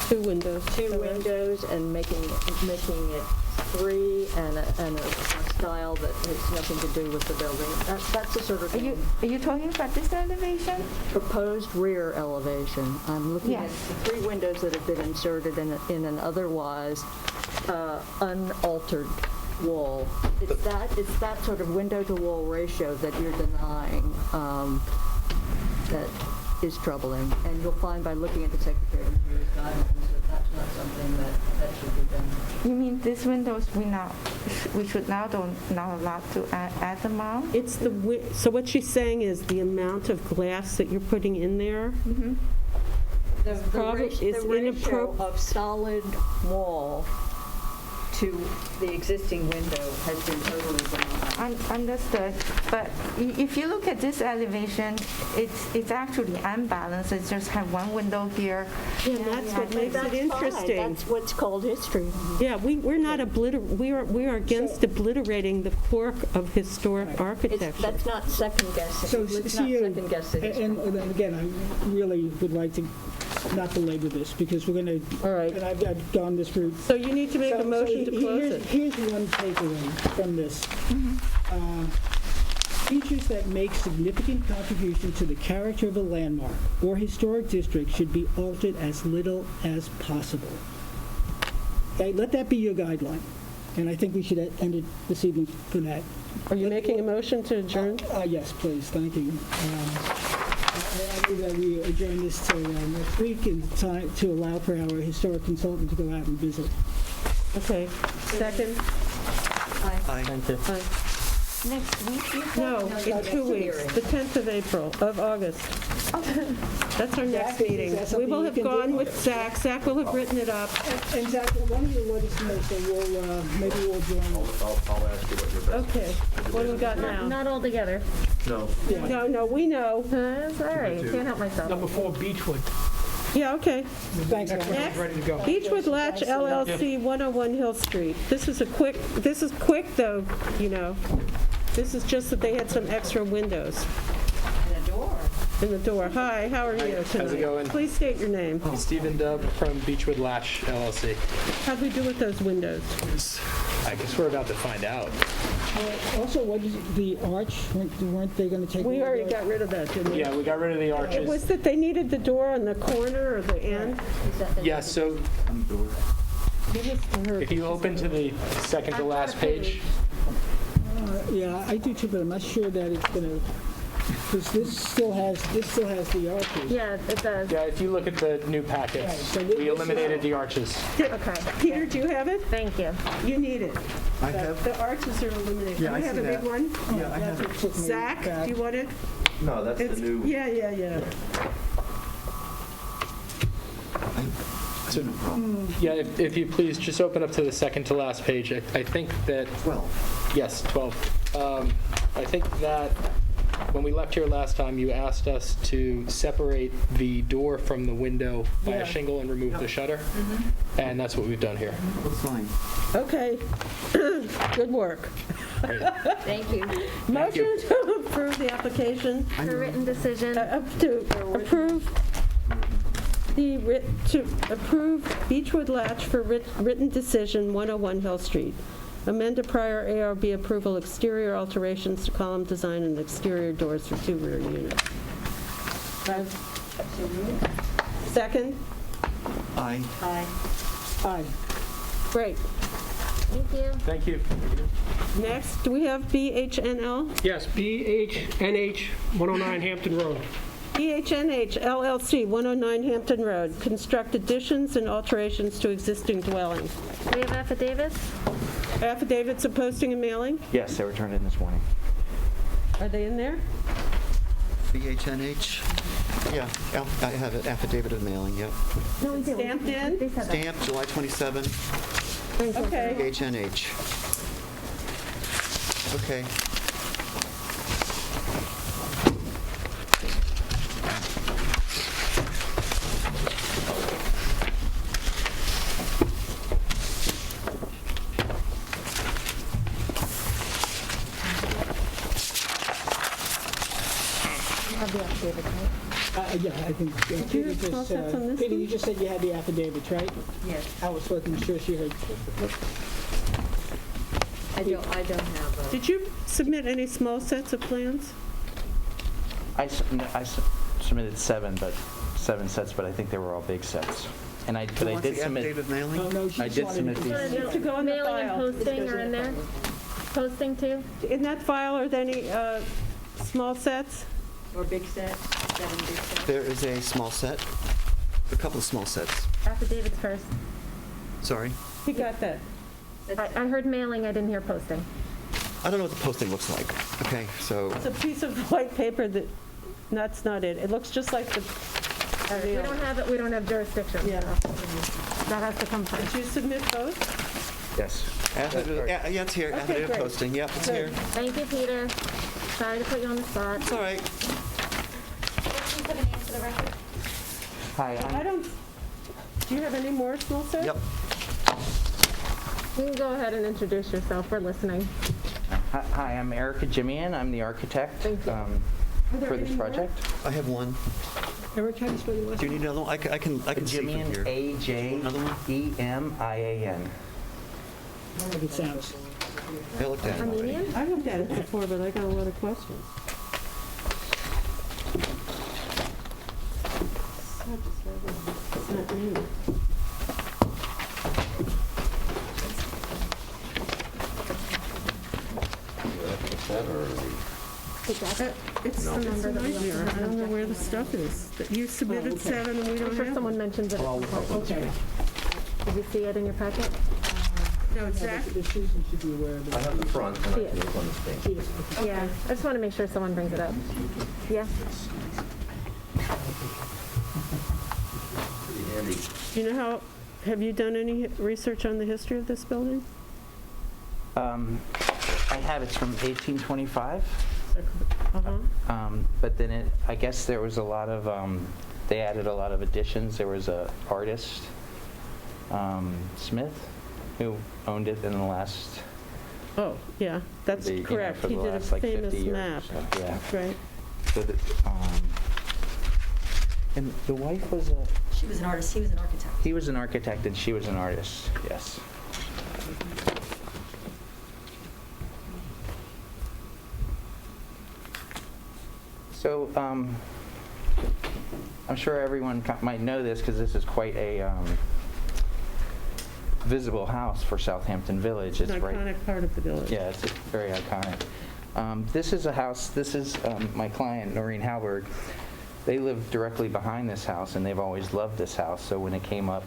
2 windows.
2 windows, and making it 3 and a style that has nothing to do with the building. That's the sort of thing.
are you talking about this elevation?
Proposed rear elevation. I'm looking at
Yes.
the 3 windows that have been inserted in an otherwise unaltered wall. It's that sort of window-to-wall ratio that you're denying that is troubling. And you'll find by looking at the Secretary of Interior's guidelines that that's not something that should be done.
You mean these windows we should now not allowed to add them on?
It's so what she's saying is the amount of glass that you're putting in there.
The ratio of solid wall to the existing window has been totally denied.
Understood. But if you look at this elevation, it's actually unbalanced. It just have 1 window here.
Yeah, that's what makes it interesting.
That's what's called history.
Yeah, we're not we are against obliterating the quirk of historic architecture.
That's not second guessing.
So,
Let's not second guess the history.
and again, I really would like to not belabor this, because we're going to,
All right.
and I've gone this route.
So you need to make a motion to close it.
Here's one takeaway from this. Features that make significant contribution to the character of a landmark or historic district should be altered as little as possible. Okay, let that be your guideline. And I think we should end it this evening for that.
Are you making a motion to adjourn?
Yes, please, thank you. I move that we adjourn this till next week in time to allow for our historic consultant to go out and visit.
Okay, second?
Aye.
Thank you.
Aye.
Next week, you said?
No, in 2 weeks, the 10th of August. That's our next
Zach, is
meeting.
that
We
something
will
you
have
can do?
gone with Zach. Zach will have written it up.
And Zach, why don't you let us know, so we'll, maybe we'll join.
I'll ask you what your best.
Okay, what do we got now?
Not all together.
No.
No, we know.
That's all right. Can't help myself.
Number 4, Beechwood.
Yeah, okay.
Thanks,
Next
Zach.
one is ready to go.
Beechwood Latch LLC, 101 Hill Street. This is quick though, you know. This is just that they had some extra windows. In the door. Hi, how are you tonight?
How's it going?
Please state your name.
Stephen Dubb from Beechwood Latch LLC.
How'd we do with those windows?
I guess we're about to find out.
Also, what is the arch? Weren't they going to take?
We already got rid of that, didn't we?
Yeah, we got rid of the
It
arches.
was that they needed the door on the corner or the end.
Yeah, so
Give this to her.
if you open to the second to last page,
Yeah, I do too, but I'm not sure that it's going to, because this still has the arches.
Yeah, it does.
yeah, if you look at the new
Right,
packets,
so this-
we eliminated the arches.
Okay.
Peter, do you have it?
Thank you.
You need it.
I have,
The arches are eliminated.
Yeah, I
You have
see
a big
that.
one?
yeah, I have it.
Zach, do you want it?
No, that's the new.
Yeah.
So, yeah, if you please just open up to the second to last page. I think that
12.
Yes, 12. I think that when we left here last time, you asked us to separate the door from the window by
Yeah.
a shingle and remove the shutter, and that's what we've done here.
Looks fine.
Okay. Good work.
Thank you.
Motion to approve the application,
For written decision.
to approve Beechwood Latch for written decision, 101 Hill Street. Amend a prior ARB approval, exterior alterations to column design and exterior doors for 2 rear units. Second?
Aye.
Aye.
Great.
Thank you.
Thank you.
Next, do we have BHNL?
Yes, BHNH 109 Hampton Road.
BHNH LLC, 109 Hampton Road. Construct additions and alterations to existing dwelling.
We have affidavits?
Affidavits of posting and mailing?
Yes, they were turned in this morning.
Are they in there?
BHNH, yeah, I have an affidavit of mailing, yep.
No, we didn't.
Stamped in?
They said that.
Stamp, July 27,
Okay.
BHNH. Okay.
Have the affidavits, right?
Yeah, I think,
you have small sets on this
Peter,
one?
you just said you had the affidavits, right?
Yes,
Alice wasn't sure she heard.
I don't have a.
Did you submit any small sets of plans?
I submitted 7 sets, but I think they were all big sets. And I
Who wants
did
the
submit.
affidavit of mailing?
Oh, no, she
I
just
did
wanted
submit
to-
these.
To go in the
Mailing and
file.
posting are in there? Posting too?
In that file, are there any small sets?
Or big set, 7 big sets.
There is a small set, a couple of small sets.
Affidavits first.
Sorry.
He got that.
I heard mailing, I didn't hear posting.
I don't know what the posting looks like. Okay, so
It's a piece of white paper that's not it. It looks just like the.
If we don't have it, we don't have jurisdiction.
Yeah.
That has to come
Did
first.
you submit both?
Yes.
affidavit, yeah, it's here,
Okay,
affidavit
great.
posting, yep, it's here.
Thank you, Peter. Sorry to put you on the spot.
It's all right.
Hi,
I don't, do you have any more small sets?
Yep.
You can go ahead and introduce yourself. We're listening.
Hi, I'm Erica Jimian. I'm the architect
there
for this
any more?
project.
I have one.
Eric, how do you spell your last
Do you need another one? I can see from
Jimian,
here. Another one?
AJEMIAN.
name? Like it sounds.
I looked at it already.
Armenian?
I looked at it before, but I got a lot of questions. It's not new. It's
No.
a nightmare. I don't know where the stuff is. That you submitted 7 and we don't
I'm sure
have
someone
it.
mentioned it.
Okay.
Did you see it in your packet?
No, Zach,
The Susan should be aware of
I
it.
have the front, and I can look on the screen.
Yeah, I just want to make sure someone brings it up. Yeah.
Pretty handy.
do you know how, have you done any research on the history of this building?
I have, it's from 1825,
Uh-huh.
but then I guess there was a lot of, they added a lot of additions. There was a artist, Smith, who owned it in the last,
Oh, yeah, that's
you know,
correct.
for
He
the
did a
last, like, 50
famous
years or
map.
so, yeah.
That's right.
So and the wife was a,
She was an artist, he was an architect.
he was an architect and she was an artist, yes. So, I'm sure everyone might know this because this is quite a visible house for Southampton Village.
It's an iconic part of the village.
Yeah, it's very iconic. This is a house, this is my client, Noreen Halberg. They live directly behind this house, and they've always loved this house. So when it came up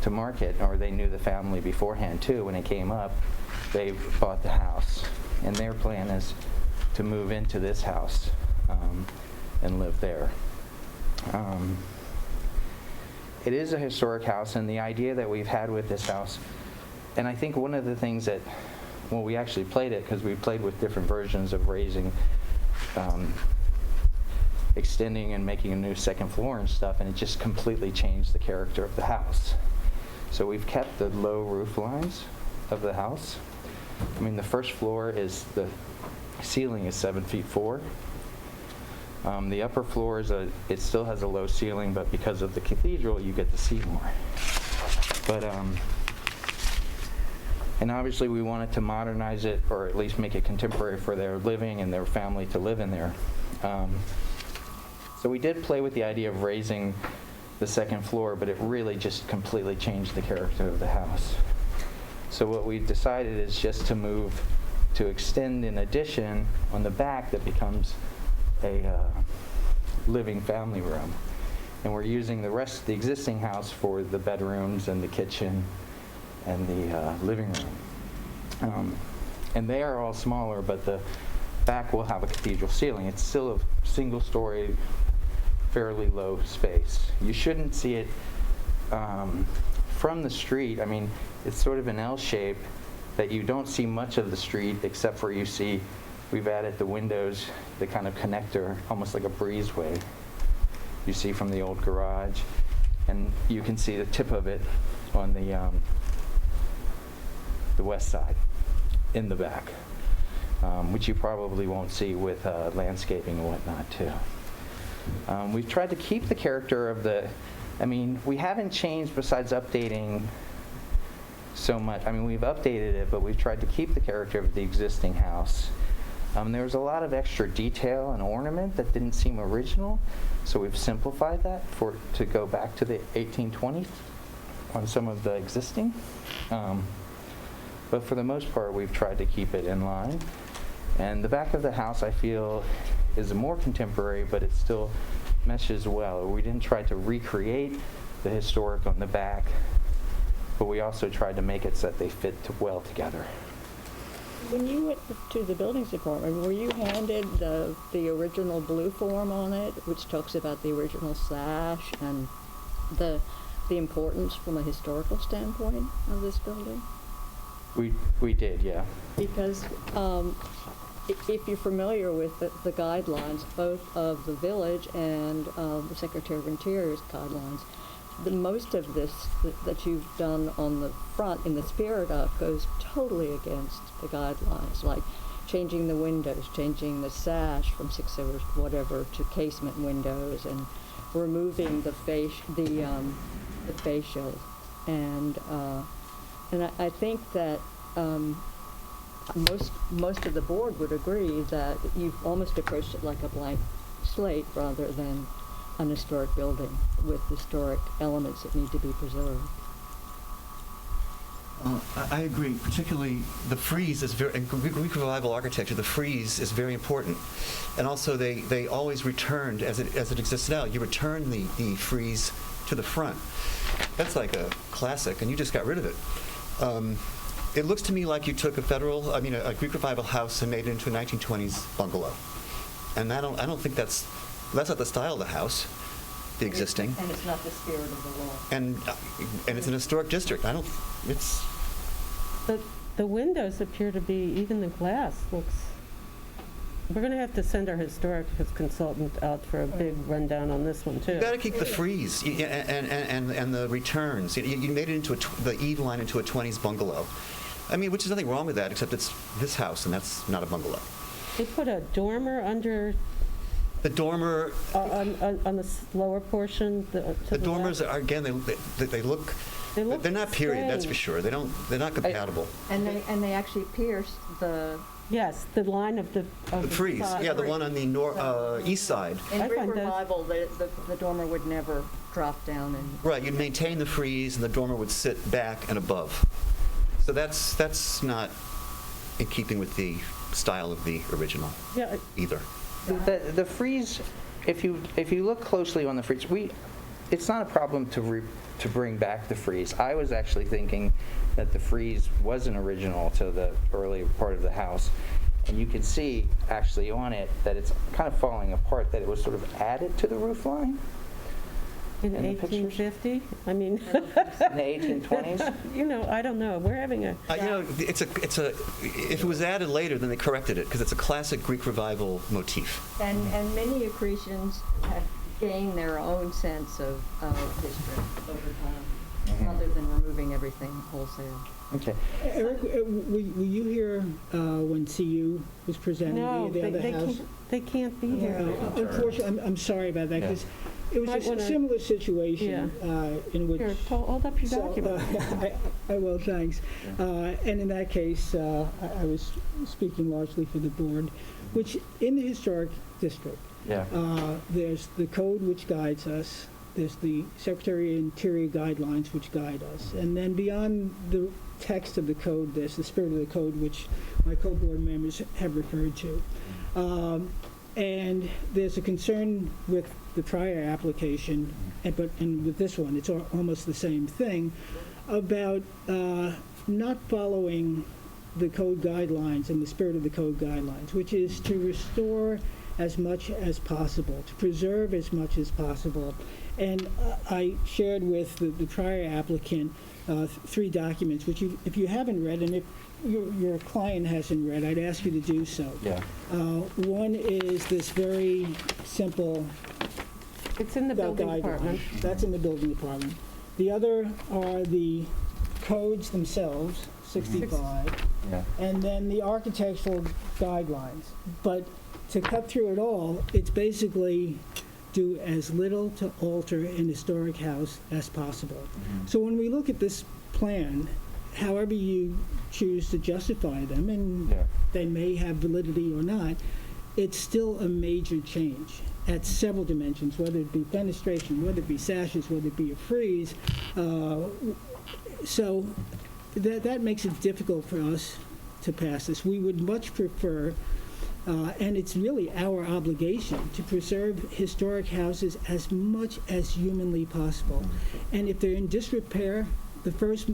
to market, or they knew the family beforehand too, when it came up, they bought the house. And their plan is to move into this house and live there. It is a historic house, and the idea that we've had with this house, and I think one of the things that, well, we actually played it because we played with different versions of raising, extending and making a new second floor and stuff, and it just completely changed the character of the house. So we've kept the low roof lines of the house. I mean, the first floor is, the ceiling is 7'4". The upper floor is it still has a low ceiling, but because of the cathedral, you get to see more. But and obviously we wanted to modernize it, or at least make it contemporary for their living and their family to live in there. So we did play with the idea of raising the second floor, but it really just completely changed the character of the house. So what we've decided is just to move to extend an addition on the back that becomes a living family room. And we're using the rest of the existing house for the bedrooms and the kitchen and the living room. And they are all smaller, but the back will have a cathedral ceiling. It's still a single-story, fairly low space. You shouldn't see it from the street. I mean, it's sort of an L shape that you don't see much of the street, except for you see, we've added the windows, the kind of connector, almost like a breezeway you see from the old garage. And you can see the tip of it on the west side, in the back, which you probably won't see with landscaping and whatnot too. We've tried to keep the character of the, I mean, we haven't changed besides updating so much. I mean, we've updated it, but we've tried to keep the character of the existing house. There was a lot of extra detail and ornament that didn't seem original, so we've simplified that to go back to the 1820s on some of the existing. But for the most part, we've tried to keep it in line. And the back of the house, I feel, is more contemporary, but it still meshes well. We didn't try to recreate the historic on the back, but we also tried to make it so that they fit well together.
When you went to the buildings department, were you handed the original blue form on it, which talks about the original sash and the importance from a historical standpoint of this building?
We did, yeah.
Because if you're familiar with the guidelines, both of the village and the Secretary of Interior's guidelines, the most of this that you've done on the front in the spirit of goes totally against the guidelines, like changing the windows, changing the sash from 6 or whatever to casement windows, and removing the fascia, and I think that most of the board would agree that you've almost approached it like a blank slate rather than an historic building with historic elements that need to be preserved.
I agree, particularly the frieze is very, in Greek Revival architecture, the frieze is very important. And also they always returned, as it exists now, you return the frieze to the front. That's like a classic, and you just got rid of it. It looks to me like you took a Greek Revival house and made it into a 1920s bungalow. And I don't think that's not the style of the house, the existing.
And it's not the spirit of the law.
And it's an historic district.
The windows appear to be, even the glass looks, we're going to have to send our historic consultant out for a big rundown on this one, too.
You got to keep the frieze and the returns. You made it into the eave line into a 20s bungalow. I mean, which is nothing wrong with that, except it's this house, and that's not a bungalow.
They put a dormer under
the dormer
on the lower portion.
The dormers are, again, they look. They're not period,
strange.
That's for sure. They're not compatible.
And they actually pierce the.
Yes, the line of the
frieze. Yeah, the one on the east side.
In Greek Revival, the dormer would never drop down and.
Right, you'd maintain the frieze, and the dormer would sit back and above. So that's not in keeping with the style of the original.
Yeah.
Either.
The frieze, if you look closely on the frieze, it's not a problem to bring back the frieze. I was actually thinking that the frieze wasn't original to the early part of the house, and you can see actually on it that it's kind of falling apart. That it was sort of added to the roof line.
In 1850? I mean,
in the 1820s?
I don't know. We're having a.
It's a. If it was added later, then they corrected it because it's a classic Greek Revival motif.
And many accretions have gained their own sense of history over time, rather than removing everything wholesale.
Okay.
Eric, were you here when CU was presenting the other house?
They can't be here.
Unfortunately, I'm sorry about that because. It was a similar situation in which...
Here, hold up your document.
I will, thanks. And in that case, I was speaking largely for the board, which in the historic district, there's the code which guides us, there's the Secretary of Interior guidelines which guide us, and then beyond the text of the code, there's the spirit of the code which my co-board members have referred to. And there's a concern with the prior application, and with this one, it's almost the same thing, about not following the code guidelines and the spirit of the code guidelines, which is to restore as much as possible, to preserve as much as possible. And I shared with the prior applicant 3 documents, which if you haven't read, and if your client hasn't read, I'd ask you to do so.
Yeah.
One is this very simple.
It's in the building department.
That's in the building department. The other are the codes themselves, 65, and then the architectural guidelines. But to cut through it all, it's basically do as little to alter an historic house as possible. So when we look at this plan, however you choose to justify them, and they may have validity or not, it's still a major change at several dimensions, whether it be fenestration, whether it be sashes, whether it be a frieze. So that makes it difficult for us to pass this. We would much prefer, and it's really our obligation, to preserve historic houses as much as humanly possible. And if they're in disrepair, the first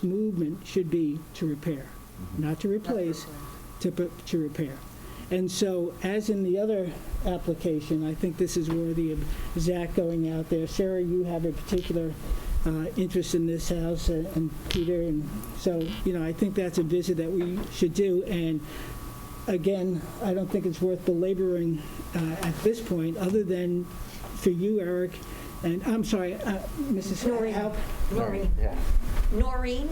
movement should be to repair, not to replace, to repair. And so, as in the other application, I think this is worthy of Zach going out there. Sarah, you have a particular interest in this house, and Peter, and so, I think that's a visit that we should do. And again, I don't think it's worth belaboring at this point, other than for you, Eric, and I'm sorry, Mrs.
Noreen. Noreen.
Yeah.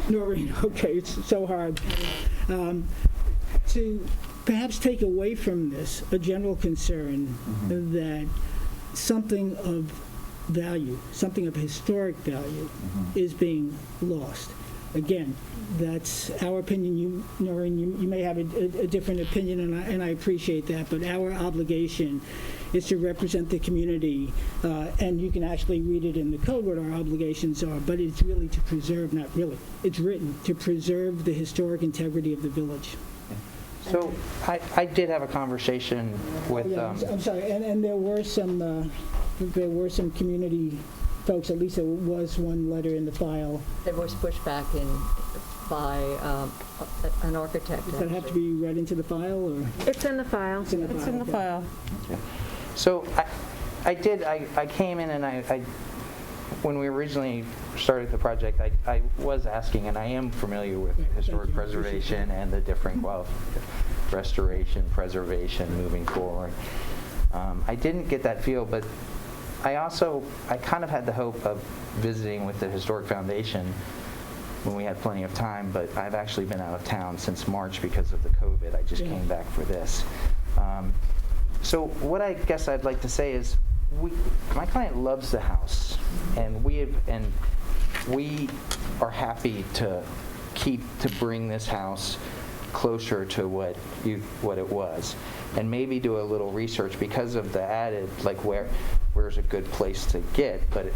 Noreen,
okay, it's so hard. To perhaps take away from this a general concern that something of value, something of historic value is being lost. again, that's our opinion. You, Noreen, you may have a different opinion, and I appreciate that, but our obligation is to represent the community, and you can actually read it in the code what our obligations are, but it's really to preserve, not really, it's written, to preserve the historic integrity of the village.
So I did have a conversation with.
Yeah, I'm sorry, and there were some community folks, at least there was one letter in the file.
There was pushback by an architect.
Does that have to be read into the file, or?
It's in the file.
It's in the file.
It's in the
okay.
file.
So I came in and I when we originally started the project, I was asking, and I am familiar with historic preservation and the different restoration, preservation moving forward. I didn't get that feel, but I kind of had the hope of visiting with the Historic Foundation when we had plenty of time, but I've actually been out of town since March because of the COVID. I just came back for this. So what I guess I'd like to say is, my client loves the house, and we are happy to bring this house closer to what it was, and maybe do a little research because of the added, like where's a good place to get, but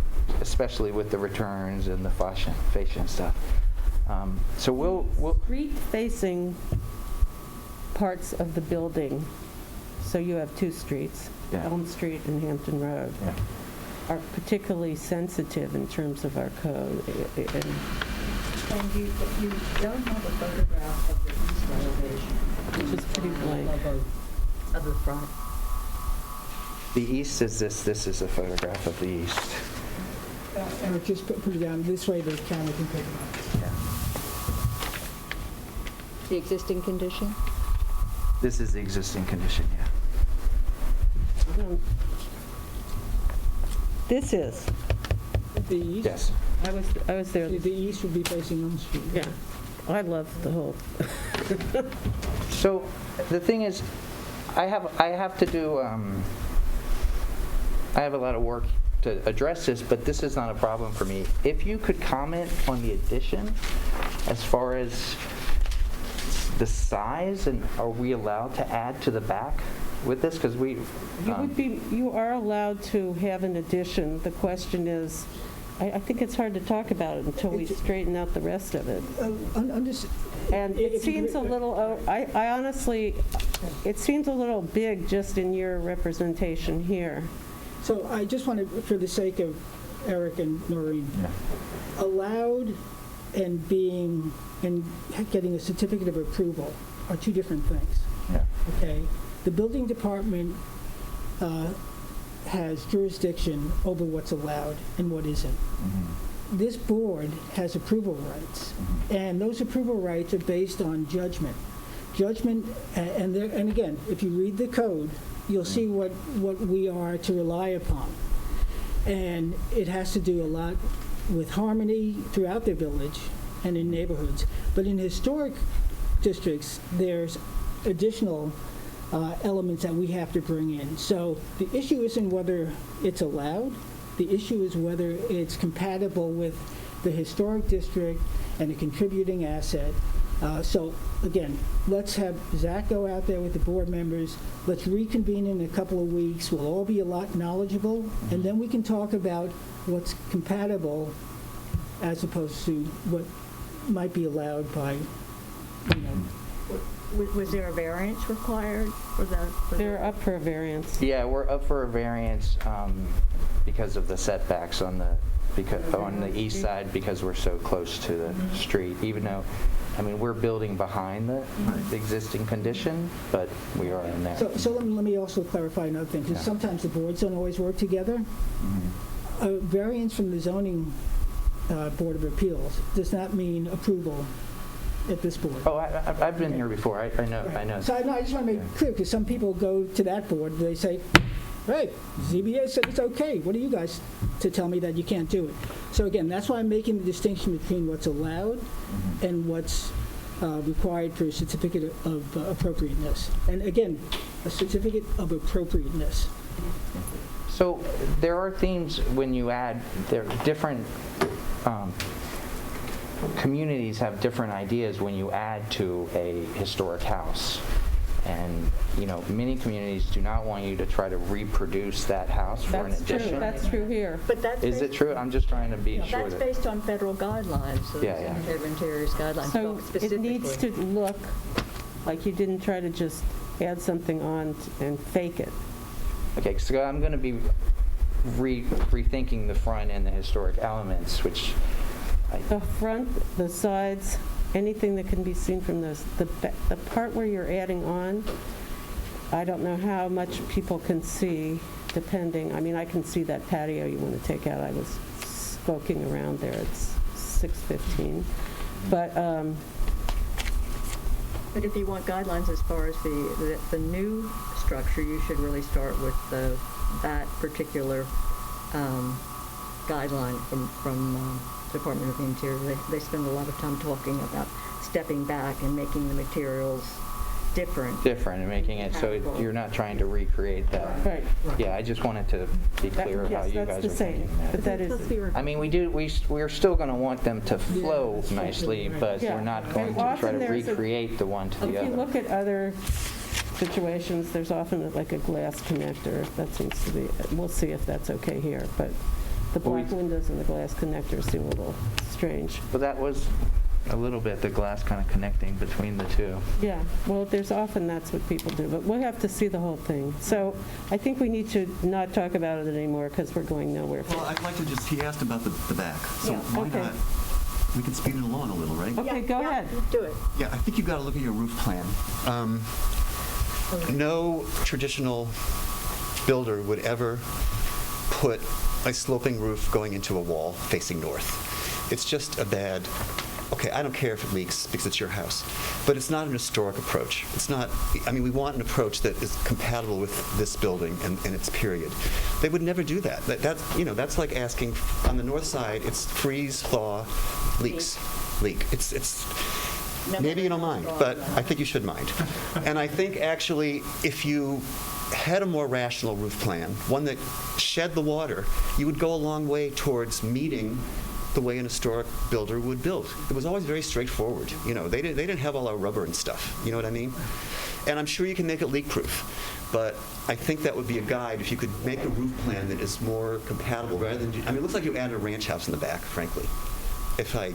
especially with the returns and the fascia stuff. So we'll
street-facing parts of the building. So you have two streets, Elm Street and Hampton Road, are particularly sensitive in terms of our code.
And you don't have a photograph of the east elevation,
which is pretty blank.
Of the front.
The east is this. This is a photograph of the east.
Eric, just put it down this way the camera can pick it up.
Yeah.
The existing condition?
This is the existing condition, yeah.
This is.
The east?
Yes.
I was there.
The east would be facing Elm Street.
Yeah. I love the whole.
So the thing is, I have to do. I have a lot of work to address this, but this is not a problem for me. If you could comment on the addition, as far as the size, and are we allowed to add to the back with this? Because we.
You are allowed to have an addition. The question is, I think it's hard to talk about it until we straighten out the rest of it. And it seems a little, I honestly, it seems a little big just in your representation here.
So I just want to, for the sake of Eric and Noreen, allowed and being and getting a certificate of approval are two different things.
Yeah.
Okay. The building department has jurisdiction over what's allowed and what isn't.
Mm-hmm.
This board has approval rights, and those approval rights are based on judgment. Judgment, and again, if you read the code, you'll see what we are to rely upon. And it has to do a lot with harmony throughout the village and in neighborhoods. But in historic districts, there's additional elements that we have to bring in. So the issue isn't whether it's allowed. The issue is whether it's compatible with the historic district and a contributing asset. So again, let's have Zach go out there with the board members. Let's reconvene in a couple of weeks. We'll all be a lot knowledgeable, and then we can talk about what's compatible as opposed to what might be allowed by,
Was there a variance required for that?
They're up for a variance.
Yeah, we're up for a variance because of the setbacks on the east side, because we're so close to the street. Even though, I mean, we're building behind the existing condition, but we are in there.
So let me also clarify another thing, because sometimes the boards don't always work together.
Mm-hmm.
A variance from the zoning Board of Appeals does not mean approval at this board.
Oh, I've been here before. I know.
So I just want to make it clear, because some people go to that board, they say, hey, ZBA said it's okay. What are you guys to tell me that you can't do it? So again, that's why I'm making the distinction between what's allowed and what's required for a certificate of appropriateness. And again, a certificate of appropriateness.
So there are themes when you add, there are different communities have different ideas when you add to a historic house. And, many communities do not want you to try to reproduce that house for an addition.
That's true here.
But that's
Is it true? I'm just trying to be sure
That's
that...
based on federal guidelines, so
Yeah, yeah.
Secretary of Interior's guidelines
So
talk
it
specifically.
needs to look like you didn't try to just add something on and fake it.
Okay, so I'm going to be rethinking the front and the historic elements, which
The front, the sides, anything that can be seen from those. The part where you're adding on, I don't know how much people can see, depending. I mean, I can see that patio you want to take out. I was skulking around there. It's 6:15. But
if you want guidelines as far as the new structure, you should really start with that particular guideline from Department of the Interior. They spend a lot of time talking about stepping back and making the materials different
and making it so you're not trying to recreate that.
Right.
Yeah, I just wanted to be clear of how you guys are thinking that.
But that is.
I mean, we're still going to want them to flow nicely, but we're not going to try to recreate the one to the
If you
other.
look at other situations, there's often like a glass connector. That seems to be, we'll see if that's okay here, but the black windows and the glass connectors seem a little strange.
But that was a little bit the glass kind of connecting between the two.
Yeah, well, that's what people do, but we'll have to see the whole thing. So I think we need to not talk about it anymore because we're going nowhere.
Well, I'd like to he asked about the back, so why not, we can speed it along a little, right?
Okay, go ahead.
Do it.
Yeah, I think you've got to look at your roof plan. No traditional builder would ever put a sloping roof going into a wall facing north. It's just a bad... Okay, I don't care if it leaks because it's your house, but it's not an historic approach. It's not, I mean, we want an approach that is compatible with this building and its period. They would never do that. That's like asking, on the north side, it's freeze, thaw, leak. It's maybe you don't mind, but I think you should mind. And I think actually, if you had a more rational roof plan, one that shed the water, you would go a long way towards meeting the way an historic builder would build. It was always very straightforward. They didn't have all our rubber and stuff. You know what I mean? And I'm sure you can make it leak-proof, but I think that would be a guide if you could make a roof plan that is more compatible rather than. I mean, it looks like you added a ranch house in the back, frankly. If I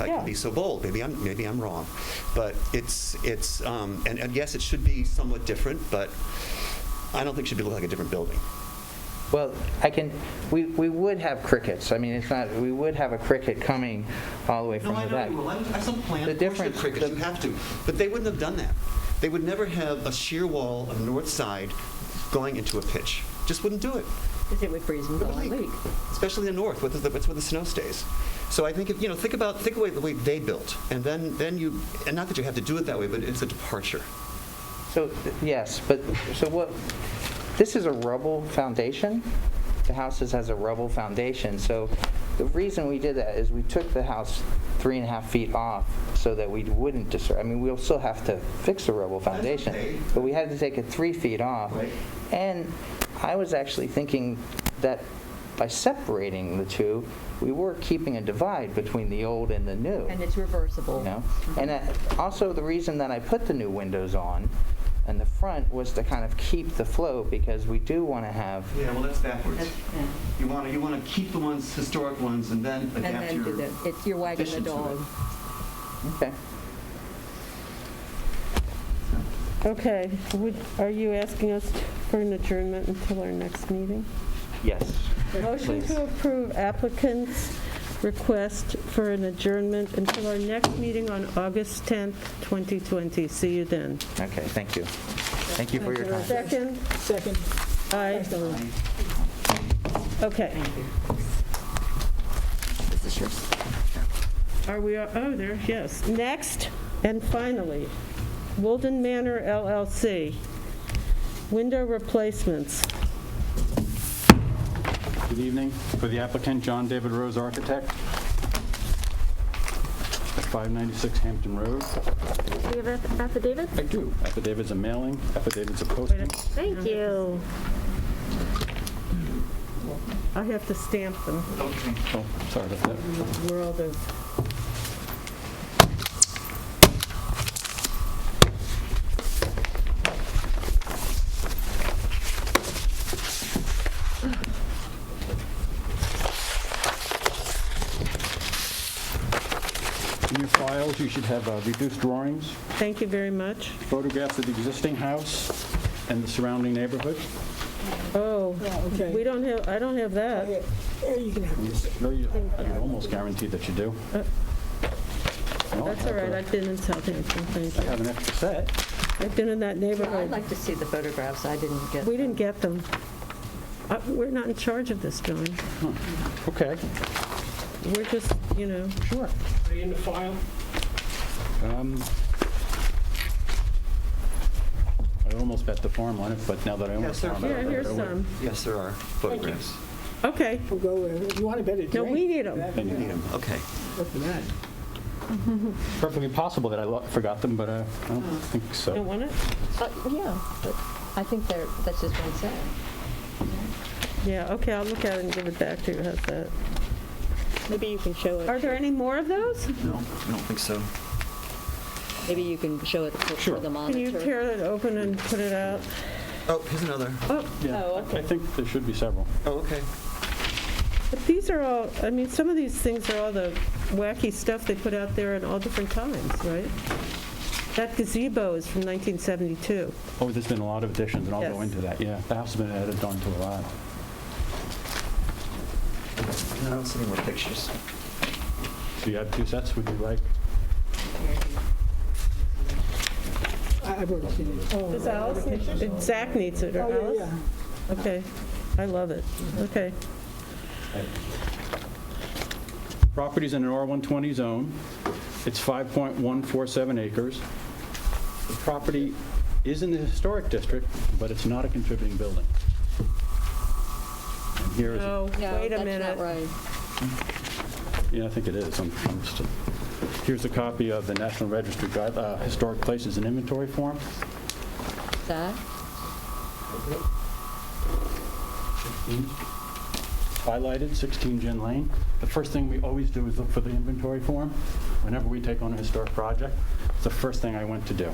can be so bold, maybe I'm wrong, but it's and yes, it should be somewhat different, but I don't think it should look like a different building.
Well, we would have crickets. I mean, it's not, we would have a cricket coming all the way from the back.
I saw the plan. The difference, crickets, you have to, but they wouldn't have done that. They would never have a sheer wall on the north side going into a pitch. Just wouldn't do it.
Because it would freeze and thaw and leak.
Especially in the north, that's where the snow stays. So I think think about the way they built, and then you, and not that you have to do it that way, but it's a departure.
So yes, but so what? This is a rubble foundation. The house has a rubble foundation. So the reason we did that is we took the house 3.5 feet off so that we wouldn't disturb. I mean, we'll still have to fix the rubble foundation, but we had to take it 3 feet off. Right. And I was actually thinking that by separating the two, we were keeping a divide between the old and the new.
And it's reversible.
And also the reason that I put the new windows on and the front was to kind of keep the flow because we do want to have.
Yeah, well, that's backwards. You want to keep the historic ones, and then adapt to your.
You're wagging the dog.
Okay.
Okay. Are you asking us for an adjournment until our next meeting?
Yes.
Motion
Please.
to approve applicant's request for an adjournment until our next meeting on August 10th, 2020. See you then.
Okay, thank you. Thank you for your time.
Second.
Aye. Okay.
This is yours.
Are we, there, yes. Next, and finally, Woolden Manor LLC, window replacements.
Good evening. For the applicant, John David Rose, architect, at 596 Hampton Road.
Do you have affidavits?
I do. Affidavits of mailing, affidavits of posting.
Thank you.
I have to stamp them.
Oh, sorry about that.
Where all the
In your files, you should have reduced drawings,
Thank you very much.
photographs of the existing house and the surrounding neighborhood.
Oh,
okay.
we don't have, I don't have that.
Here, you can have this.
No, I can almost guarantee that you do. No,
That's all right, I've been in Southampton, thank
I
you.
have an extra set.
I've been in that
I'd
neighborhood.
like to see the photographs. I didn't get.
We didn't get them. We're not in charge of this, John.
Okay,
We're just, you know.
sure.
Are they in the file?
I almost bet the farm on it, but now that I almost
sir.
farm it.
Yeah, here's some.
Yes, there are photographs.
Okay.
We'll go, if you want a better drink.
No, we need them.
Then you need 'em.
Okay.
Go for that.
Perfectly possible that I forgot them, but I don't think
You
so.
don't want it?
Yeah, but I think that's just one set.
Yeah, okay, I'll look at it and give it back to you. How's that?
Maybe you can show it.
Are there any more of those?
No, I don't think so.
Maybe you can show it for the monitor.
Can you tear it open and put it out?
Oh, here's another.
Oh,
Yeah, I think there should be several.
Oh, okay.
but these are all, I mean, some of these things are all the wacky stuff they put out there in all different times, right? That gazebo is from 1972.
Oh, there's been a lot of additions, and I'll go
Yes.
into that, yeah. The house has been added on to a lot.
I don't see any more pictures.
So you have 2 sets, would you like?
I've already seen it. Oh,
Does Alice need it? Zach needs it, or
Oh,
Alice?
yeah, yeah.
Okay, I love it. Okay.
Property's in an R120 zone. It's 5.147 acres. The property is in the historic district, but it's not a contributing building. And here is,
Oh, wait a minute.
That's not right.
yeah, I think it is. Here's a copy of the National Registry Historic Places and Inventory form.
That?
Highlighted, 16 Gin Lane. The first thing we always do is look for the inventory form whenever we take on a historic project. It's the first thing I went to do.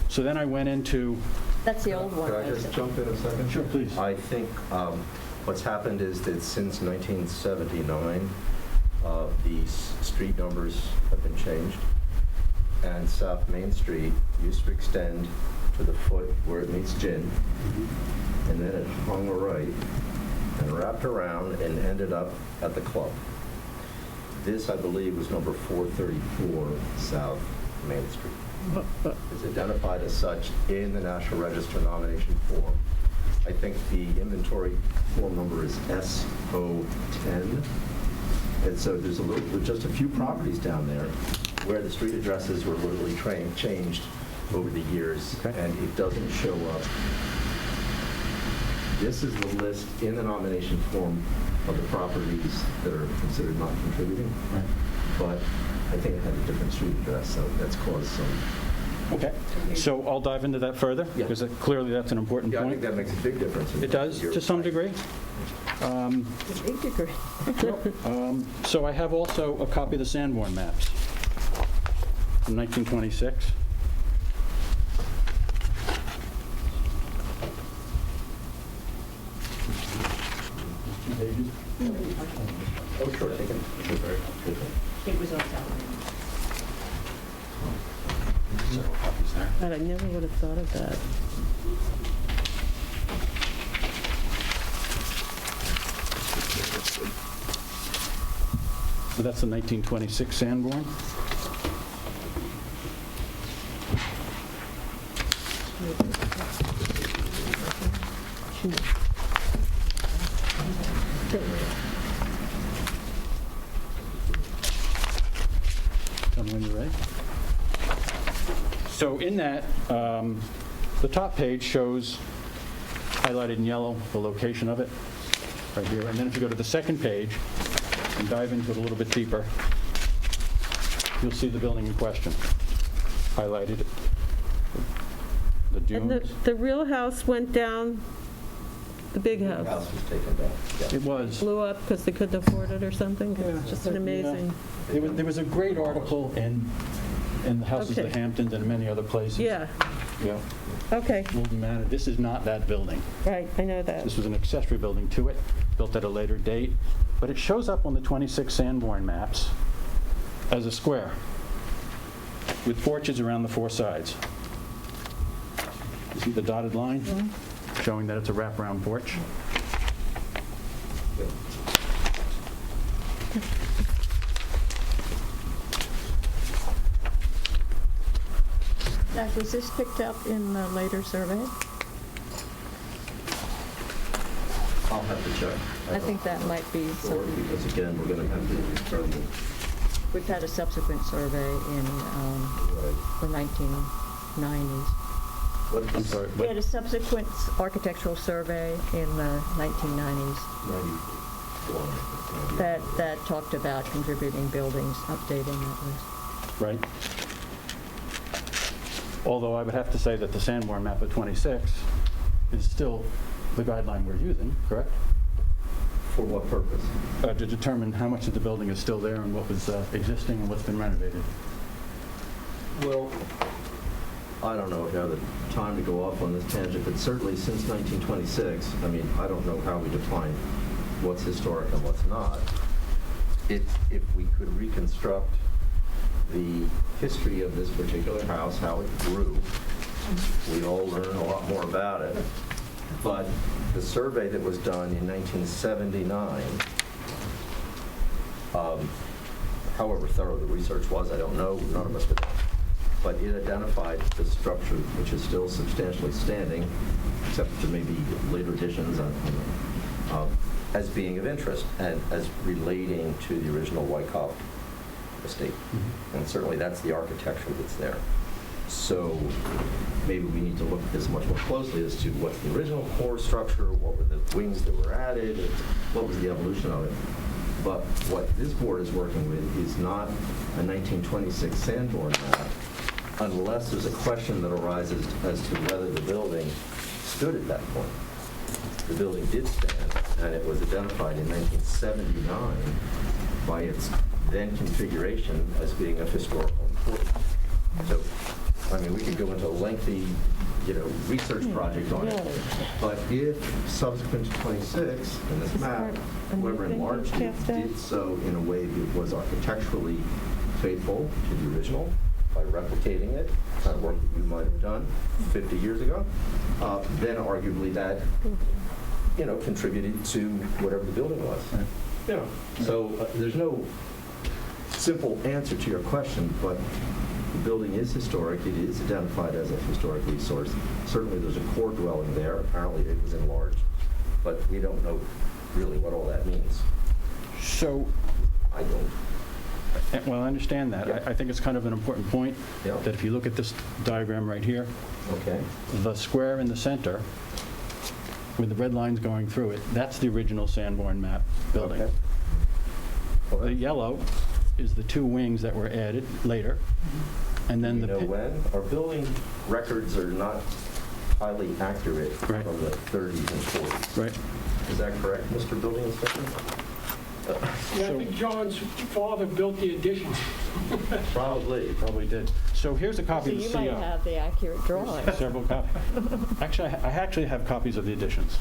So then I went into...
That's the old one.
Could I
right?
just jump in a second?
Sure, please.
I think what's happened is that since 1979, these street numbers have been changed, and South Main Street used to extend to the foot where it meets Gin, and then it hung a right and wrapped around and ended up at the club. This, I believe, was number 434 South Main Street. It's identified as such in the National Register nomination form. I think the inventory form number is SO10. And so there's just a few properties down there where the street addresses were literally changed over the years, and it doesn't show up. This is the list in the nomination form of the properties that are considered not contributing.
Right.
But I think it had a different street address, so that's caused some.
Okay, so I'll dive into that further,
Yeah.
because clearly that's an important
Yeah, I
point.
think that makes a big difference.
It does, to some degree.
A big degree.
So I have also a copy of the Sanborn maps from 1926.
Oh, sure, I think
It was on South.
several copies there.
God, I never would have thought of that.
So that's the 1926 Sanborn. Tell me when you're ready. So in that, the top page shows, highlighted in yellow, the location of it, right here. And then if you go to the second page and dive into it a little bit deeper, you'll see the building in question, highlighted. The
And
dunes.
the real house went down, the big
The
house.
house was taken down. Yeah.
It was.
Blew up because they couldn't afford it or something? It's just an amazing,
There was a great article in the Houses of the
Okay.
Hamptons and many other places.
yeah,
Yeah.
okay,
Wilton Manor. This is not that building.
right, I know that.
This was an accessory building to it, built at a later date. But it shows up on the 26 Sanborn maps as a square with porches around the four sides. You see the dotted line showing that it's a wraparound porch?
Now, was this picked up in the later survey?
I'll have to check.
I think that might be
Sure,
something.
because again, we're going to have to determine.
We've had a subsequent survey in the 1990s.
I'm sorry,
We had a subsequent architectural survey in the 1990s that talked about contributing buildings, updating that list.
Right. Although I would have to say that the Sanborn map of 26 is still the guideline we're using, correct?
For what purpose?
To determine how much of the building is still there and what was existing and what's been renovated.
Well, I don't know if you have the time to go off on this tangent, but certainly since 1926, I mean, I don't know how we define what's historic and what's not. If we could reconstruct the history of this particular house, how it grew, we'd all learn a lot more about it. But the survey that was done in 1979, however thorough the research was, I don't know, none of us did. But it identified the structure, which is still substantially standing, except for maybe later additions, as being of interest and as relating to the original Wyckoff estate. And certainly that's the architecture that's there. So maybe we need to look at this much more closely as to what's the original core structure, what were the wings that were added, what was the evolution of it. But what this board is working with is not a 1926 Sanborn map, unless there's a question that arises as to whether the building stood at that point. The building did stand, and it was identified in 1979 by its then configuration as being of historical importance. So, I mean, we could go into a lengthy, research project on it, but if subsequent to 26, in this map, whoever enlarged it did so in a way that was architecturally faithful to the original, by replicating it, kind of work that you might have done 50 years ago, then arguably that, contributed to whatever the building was. So there's no simple answer to your question, but the building is historic. It is identified as a historic resource. Certainly there's a core dwelling there. Apparently it was enlarged, but we don't know really what all that means.
So,
I don't.
Well, I understand that.
Yeah.
I think it's kind of an important point
Yeah.
that if you look at this diagram right here,
Okay.
the square in the center with the red lines going through it, that's the original Sanborn map building.
Okay. Well,
The yellow is the two wings that were added later, and then
you
the
know when? Our building records are not highly accurate
Right.
from the 30s and 40s.
right.
Is that correct, Mr. Building Inspector?
Yeah, I think John's father built the addition.
Probably did. So here's a
So
copy of the
you
CO.
might have the accurate drawing.
Several copies. Actually, I actually have copies of the additions.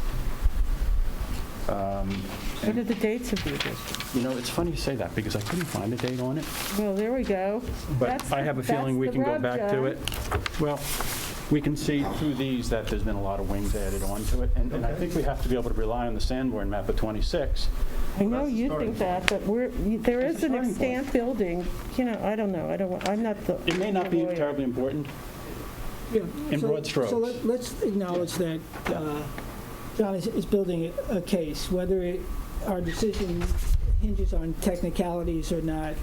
What are the dates of the addition?
It's funny you say that because I couldn't find a date on it,
Well, there we go.
but
That's
I have a feeling we
that's
can
the
go
rub,
back to
John.
it. Well, we can see through these that there's been a lot of wings added onto it, and I think we have to be able to rely on the Sanborn map of 26.
I know
That's the
you
starting
think that, but there
That's
is
the
an
starting point.
extant building, I don't know, I'm not the.
It may not be
lawyer.
terribly important.
Yeah,
In
so-
broad strokes.
So let's acknowledge that John is building a case. Whether our decision hinges on technicalities or not,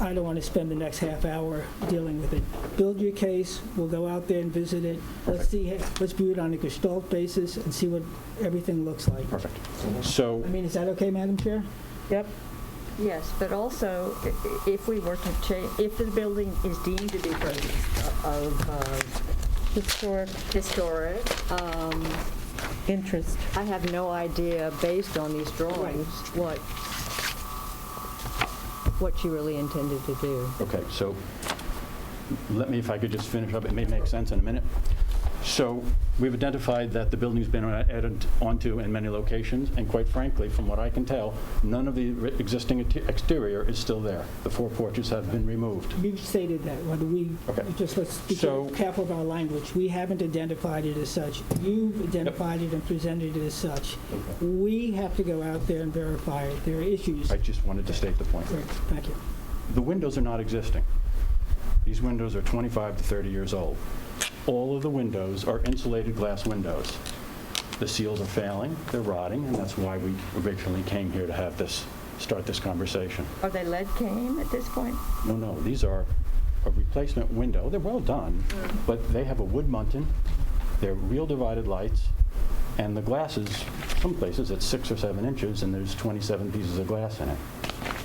I don't want to spend the next half hour dealing with it. Build your case, we'll go out there and visit it. Let's view it on a gestalt basis and see what everything looks like.
Perfect. So,
I mean, is that okay, Madam Chair?
Yep.
Yes, but also, if we were to change, if the building is deemed to be
Historic
historic,
interest.
I have no idea, based on these drawings, what you really intended to do.
okay, so let me, if I could just finish up, it may make sense in a minute. So we've identified that the building's been added onto in many locations, and quite frankly, from what I can tell, none of the existing exterior is still there. The 4 porches have been removed.
You've stated that, whether we, just let's be careful of our language. We haven't identified it as such. You've identified it and presented it as such. We have to go out there and verify it. There are issues.
I just wanted to state the point.
Great, thank you.
The windows are not existing. These windows are 25 to 30 years old. All of the windows are insulated glass windows. The seals are failing, they're rotting, and that's why we originally came here to start this conversation.
Are they lead came at this point?
No, these are a replacement window. They're well done, but they have a wood muntin, they're real divided lights, and the glass is, some places it's 6 or 7 inches, and there's 27 pieces of glass in it.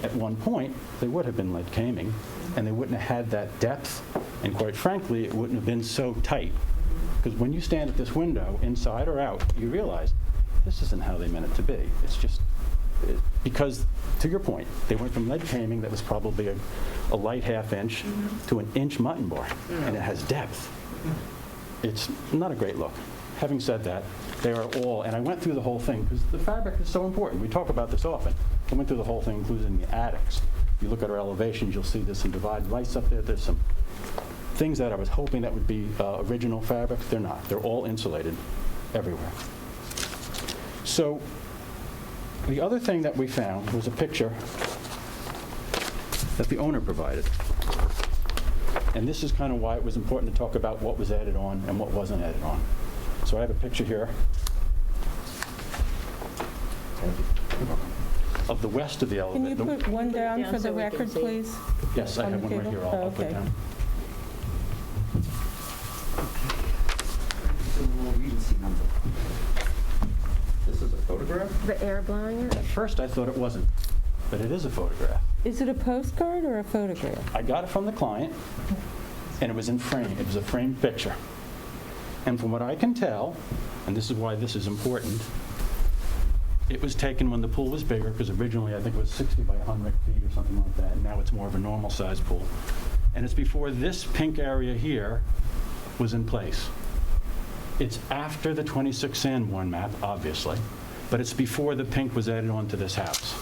At one point, they would have been lead caming, and they wouldn't have had that depth, and quite frankly, it wouldn't have been so tight. Because when you stand at this window, inside or out, you realize this isn't how they meant it to be. It's just, because, to your point, they went from lead caming that was probably a light half-inch to an inch mutton bar, and it has depth. It's not a great look. Having said that, they are all, and I went through the whole thing, because the fabric is so important. We talk about this often. I went through the whole thing, including the attics. If you look at our elevations, you'll see there's some divided lights up there. There's some things that I was hoping that would be original fabric. They're not. They're all insulated everywhere. So the other thing that we found was a picture that the owner provided. And this is kind of why it was important to talk about what was added on and what wasn't added on. So I have a picture here of the west of the elevator.
Can you put one down for the record, please?
Yes, I have one right here. I'll put down.
This is a photograph?
The air blowing it?
At first I thought it wasn't, but it is a photograph.
Is it a postcard or a photograph?
I got it from the client, and it was in frame. It was a framed picture. And from what I can tell, and this is why this is important, it was taken when the pool was bigger, because originally I think it was 60 by 100 feet or something like that, and now it's more of a normal size pool. And it's before this pink area here was in place. It's after the 26 Sanborn map, obviously, but it's before the pink was added onto this house.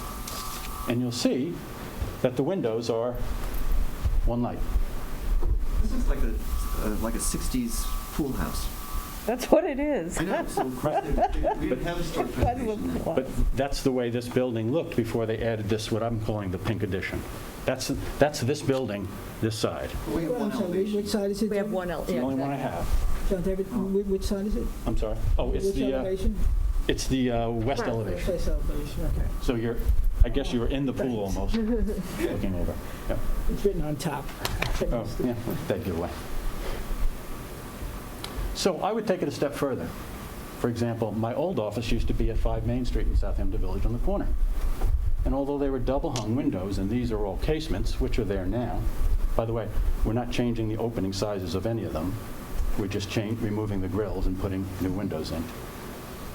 And you'll see that the windows are one light.
This is like a 60s pool house.
That's what it is.
I know. So we didn't have a store presentation.
But that's the way this building looked before they added this, what I'm calling the pink addition. That's this building, this side.
We have one elevation.
Which side is it?
We have one
It's the only one I have.
John David, which side is it?
I'm sorry. Oh, it's
Which
the
elevation?
it's the west elevation.
West elevation, okay.
So I guess you were in the pool almost, looking over. Yeah.
It's written on top.
Oh, yeah, that'd give away. So I would take it a step further. For example, my old office used to be at 5 Main Street in Southampton Village on the corner. And although they were double-hung windows, and these are all casements, which are there now, by the way, we're not changing the opening sizes of any of them. We're just removing the grills and putting new windows in.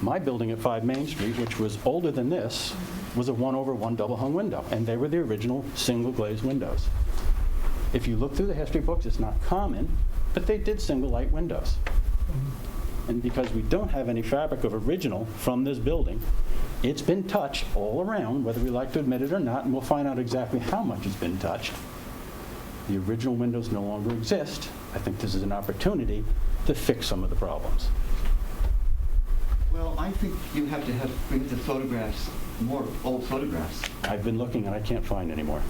My building at 5 Main Street, which was older than this, was a 1/1 double-hung window, and they were the original single-glazed windows. If you look through the history books, it's not common, but they did single-light windows. And because we don't have any fabric of original from this building, it's been touched all around, whether we like to admit it or not, and we'll find out exactly how much has been touched. The original windows no longer exist. I think this is an opportunity to fix some of the problems.
Well, I think you have to bring the photographs, more old photographs.
I've been looking and I can't find any more.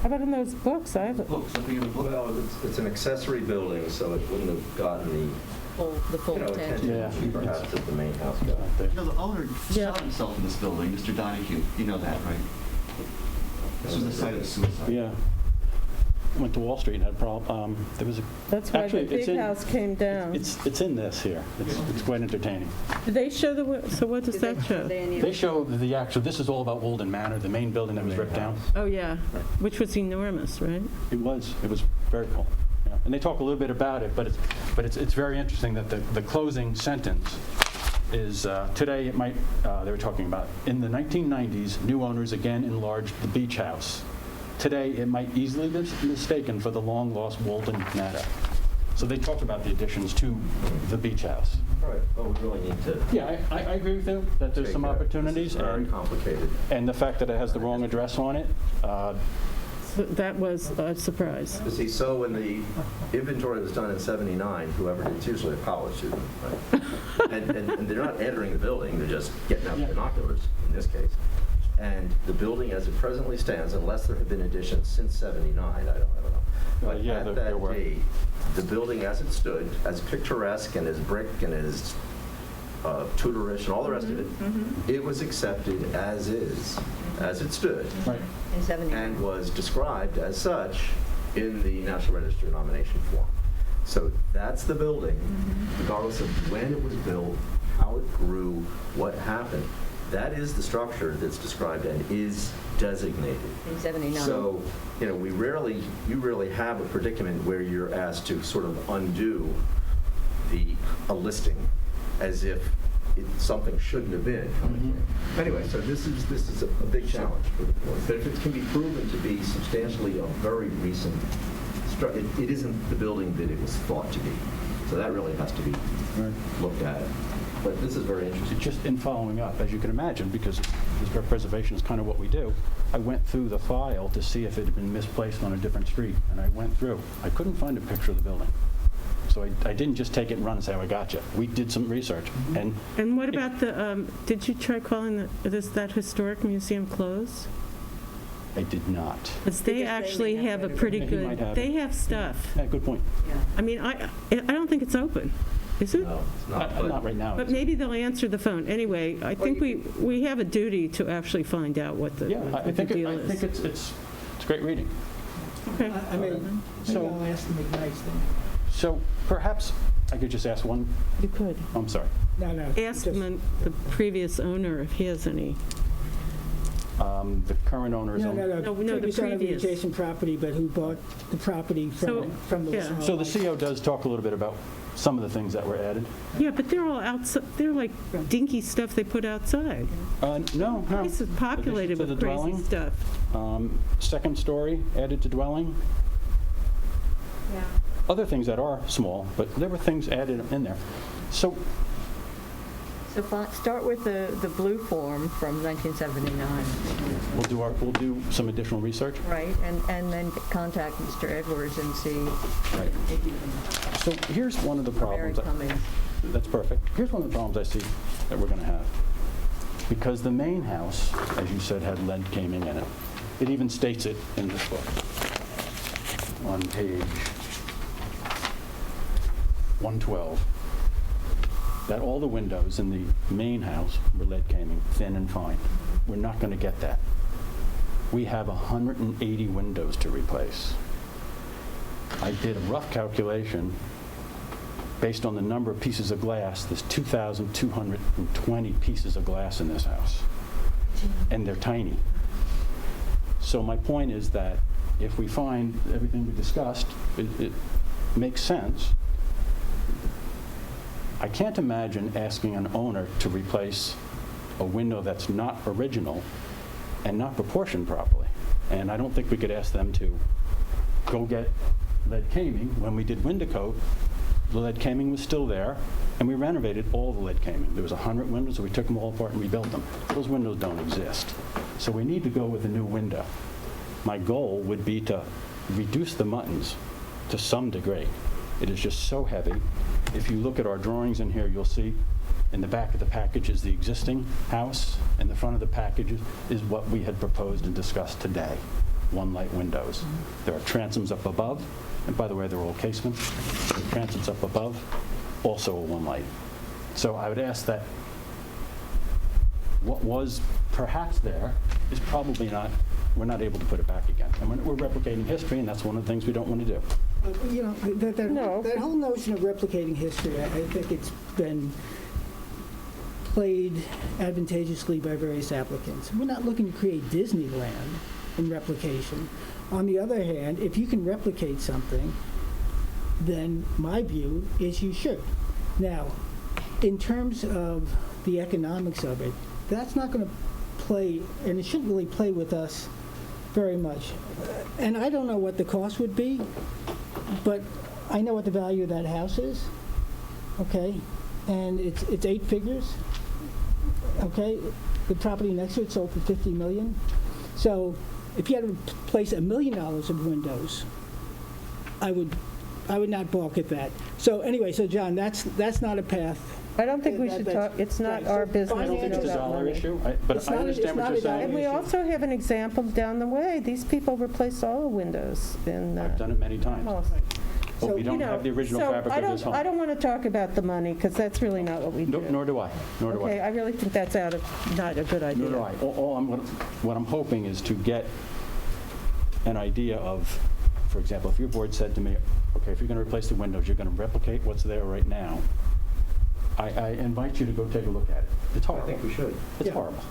How about in those books? I have it.
Books, something in the book.
Well, it's an accessory building, so it wouldn't have gotten
The full
attention
Yeah.
perhaps that the main house got.
You know, the owner shot himself in this building, Mr. Donahue. You know that, right? This was the site of suicide.
Yeah. Went to Wall Street and had a problem. There was a.
That's why
Actually,
the
it's
big
in-
house came down.
It's in this here. It's quite entertaining.
Did they show so what does that show?
They show the actual, this is all about Walden Manor, the main building that was ripped down.
Oh, yeah, which was enormous, right?
It was very cool. Yeah. And they talk a little bit about it, but it's very interesting that the closing sentence is, today it might, they were talking about, in the 1990s, new owners again enlarged the beach house. Today, it might easily be mistaken for the long-lost Walden Manor. So they talked about the additions to the beach house.
All right, well, we really need to.
Yeah, I agree with you that there's some opportunities.
This is very complicated.
And the fact that it has the wrong address on it,
So that was a surprise.
You see, so when the inventory was done in '79, whoever did, it's usually a college student, right? And they're not entering the building, they're just getting out binoculars, in this case. And the building as it presently stands, unless there have been additions since '79, I don't know. But
yeah,
at
there
that
were.
date, the building as it stood, as picturesque and as brick and as Tudorish and all the rest of it, it was accepted as is, as it stood.
Right.
In 79.
And was described as such in the National Register nomination form. So that's the building, regardless of when it was built, how it grew, what happened. That is the structure that's described and is designated.
In 79.
So, you know, you rarely have a predicament where you're asked to sort of undo a listing as if something shouldn't have been. Anyway, so this is a big challenge for the board. But if it can be proven to be substantially a very recent, it isn't the building that it was thought to be. So that really has to be looked at. But this is very interesting.
Just in following up, as you can imagine, because historic preservation is kind of what we do, I went through the file to see if it had been misplaced on a different street, and I went through. I couldn't find a picture of the building. So I didn't just take it and run and say, oh, I got you. We did some research.
And what about the, did you try calling that historic museum closed?
I did not.
Because they actually have a pretty
He might
good,
have
they
it.
have stuff.
Yeah, good point.
I mean, I don't think it's open, is it?
No, it's not.
Not right now.
But maybe they'll answer the phone. Anyway, I think we have a duty to actually find out what the,
Yeah,
what
I
the deal
think
is.
it's great reading.
Okay.
I mean, maybe
So-
I'll ask them ignite thing.
So perhaps I could just ask one.
You could.
I'm sorry.
No.
Ask the previous owner if he has any.
The current owner is
No,
on.
No, the
previous owner of the
previous.
adjacent property, but who bought the property from the
yeah.
Wisconsin.
So the CO does talk a little bit about some of the things that were added.
Yeah, but they're all outside, they're like dinky stuff they put outside.
No.
This is populated
Addition to
with
the
crazy
dwelling?
stuff.
Second story added to dwelling.
Yeah.
Other things that are small, but there were things added in there. So
So start with the blue form from 1979,
we'll do some additional research.
right? And then contact Mr. Edwards and see.
Right. So here's one of the
Mary
problems.
Cummings.
That's perfect. Here's one of the problems I see that we're going to have. Because the main house, as you said, had lead caming in it. It even states it in this book on page 112, that all the windows in the main house were lead caming, thin and fine. We're not going to get that. We have 180 windows to replace. I did a rough calculation based on the number of pieces of glass. There's 2,220 pieces of glass in this house, and they're tiny. So my point is that if we find everything we discussed, it makes sense. I can't imagine asking an owner to replace a window that's not original and not proportioned properly. And I don't think we could ask them to go get lead caming. When we did window coat, the lead caming was still there, and we renovated all the lead caming. There was 100 windows, so we took them all apart and rebuilt them. Those windows don't exist. So we need to go with a new window. My goal would be to reduce the muttons to some degree. It is just so heavy. If you look at our drawings in here, you'll see in the back of the package is the existing house, and the front of the package is what we had proposed and discussed today, one light windows. There are transoms up above, and by the way, they're all casements. The transoms up above, also a one light. So I would ask that what was perhaps there is probably not, we're not able to put it back again. And we're replicating history, and that's one of the things we don't want to do.
You know, that whole notion of replicating history, I think it's been played advantageously by various applicants. We're not looking to create Disneyland in replication. On the other hand, if you can replicate something, then my view is you should. Now, in terms of the economics of it, that's not going to play, and it shouldn't really play with us very much. And I don't know what the cost would be, but I know what the value of that house is, okay? And it's 8 figures, okay? The property next to it sold for $50 million. So if you had to replace $1 million of windows, I would not balk at that. So anyway, so John, that's not a path.
I don't think we should talk, it's not our business.
I don't think it's a dollar issue, but I understand what you're saying.
And we also have an example down the way. These people replaced all the windows in.
I've done it many times. But we don't have the original fabric of this home.
I don't want to talk about the money, because that's really not what we do.
Nor do I.
Okay, I really think that's not a good idea.
Nor do I. What I'm hoping is to get an idea of, for example, if your board said to me, okay, if you're going to replace the windows, you're going to replicate what's there right now, I invite you to go take a look at it. It's horrible.
I think we should.
It's horrible.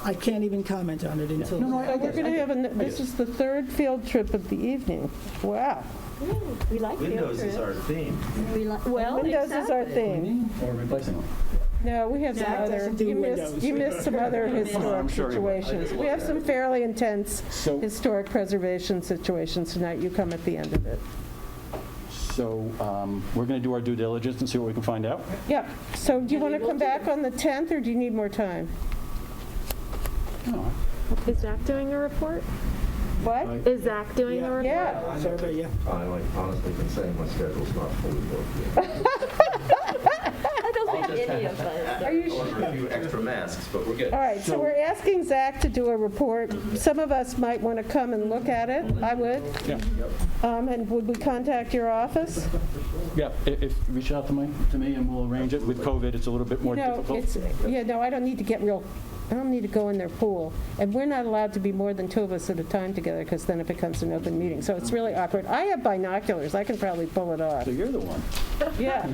I can't even comment on it until.
So we're going to have, this is the 3rd field trip of the evening. Wow.
We like
Windows is our theme.
Windows is our theme.
Or replacing them.
No, we have some other, you missed some other historic situations. We have some fairly intense historic preservation situations tonight. You come at the end of it.
So we're going to do our due diligence and see what we can find out.
Yeah. So do you want to come back on the 10th, or do you need more time?
No.
Is Zach doing a report?
What?
Is Zach doing a report?
Yeah.
I honestly can say my schedule's not fully booked.
I don't think any of us.
Are you sure?
A few extra masks, but we're good.
All right, so we're asking Zach to do a report. Some of us might want to come and look at it. I would.
Yeah.
And would we contact your office?
Yeah, if reach out to me and we'll arrange it. With COVID, it's a little bit more difficult.
I don't need to get real, I don't need to go in their pool. And we're not allowed to be more than 2 of us at a time together, because then it becomes an open meeting. So it's really awkward. I have binoculars. I can probably pull it off.
So you're the one.
Yeah.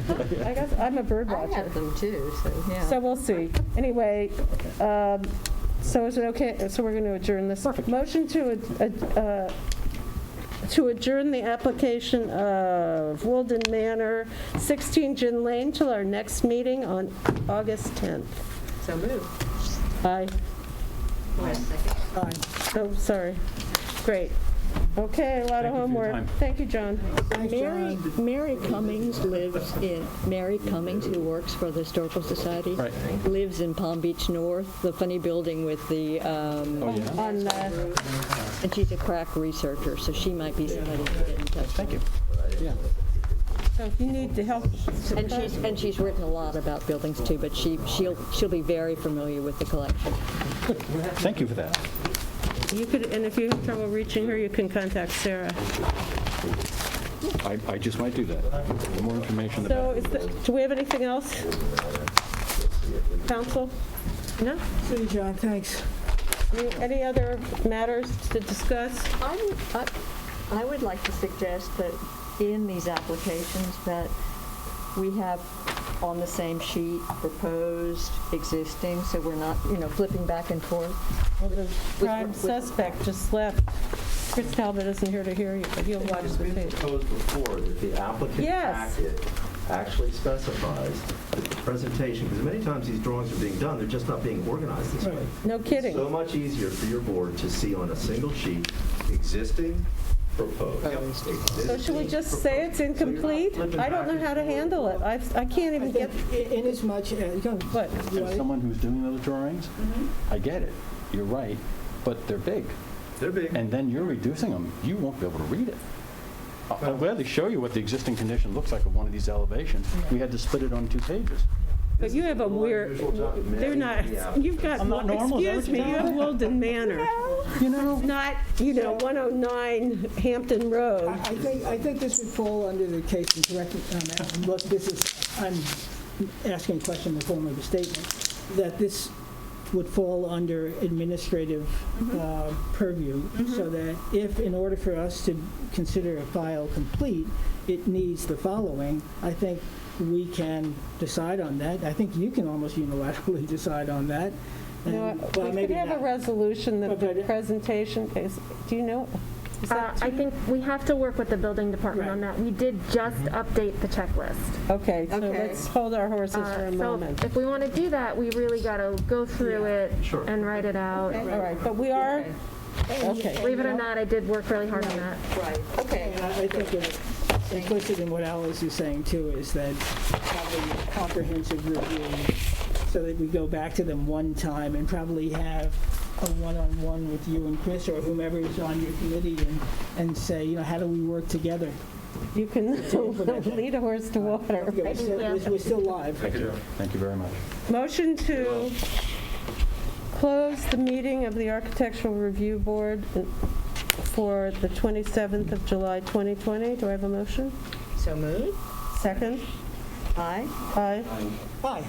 I guess I'm a bird
I
watcher.
have them too, so yeah.
So we'll see. Anyway, so is it okay? So we're going to adjourn this.
Perfect.
Motion to adjourn the application of Woolden Manor, 16 Gin Lane, till our next meeting on August 10th.
So moved.
Aye.
Wait a second.
Aye. Oh, sorry. Great. Okay, a lot of homework. Thank you, John.
Mary Cummings Mary Cummings, who works for the Historical Society, lives in Palm Beach North, the funny building with the, and she's a crack researcher, so she might be somebody to get in touch with.
Thank you. Yeah.
So if you need to help.
And she's written a lot about buildings too, but she'll be very familiar with the collection.
Thank you for that.
You could, and if you have trouble reaching her, you can contact Sarah.
I just might do that. The more information, the
So
better.
do we have anything else? Council? No?
See you, John, thanks.
Any other matters to discuss?
I would like to suggest that in these applications that we have on the same sheet proposed, existing, so we're not, flipping back and forth.
Well, the prime suspect just left. Chris Talbot isn't here to hear you, but he'll watch the tape.
Proposed before that the applicant packet actually specifies the presentation, because many times these drawings are being done, they're just not being organized this way.
No kidding.
It's so much easier for your board to see on a single sheet existing, proposed.
So should we just say it's incomplete? I don't know how to handle it. I can't even get.
In as much as,
what?
As someone who's doing those drawings, I get it. You're right, but they're big.
They're big.
And then you're reducing them. You won't be able to read it. I'll gladly show you what the existing condition looks like of one of these elevations. We had to split it on 2 pages.
But you have a weird, they're not, you've got,
I'm not normal,
excuse me, you have Woolden Manor. Not, 109 Hampton Road.
I think this would fall under the case, and correct me, look, I'm asking a question in the form of a statement, that this would fall under administrative purview, so that if, in order for us to consider a file complete, it needs the following, I think we can decide on that. I think you can almost unilaterally decide on that.
We could have a resolution that the presentation is, do you know?
I think we have to work with the building department on that. We did just update the checklist.
Okay, so let's hold our horses for a moment.
So if we want to do that, we really got to go through it and write it out.
Okay. All right, but we are, okay.
Believe it or not, I did work really hard on that.
Right, okay.
I think implicit in what Alice is saying too is that probably a comprehensive review so that we go back to them one time and probably have a one-on-one with you and Chris or whomever is on your committee and say, you know, how do we work together?
You can lead a horse to water.
Okay, we're still live.
Thank you. Thank you very much.
Motion to close the meeting of the Architectural Review Board for the 27th of July, 2020. Do I have a motion?
So moved.
Second?
Aye.
Aye.
Aye.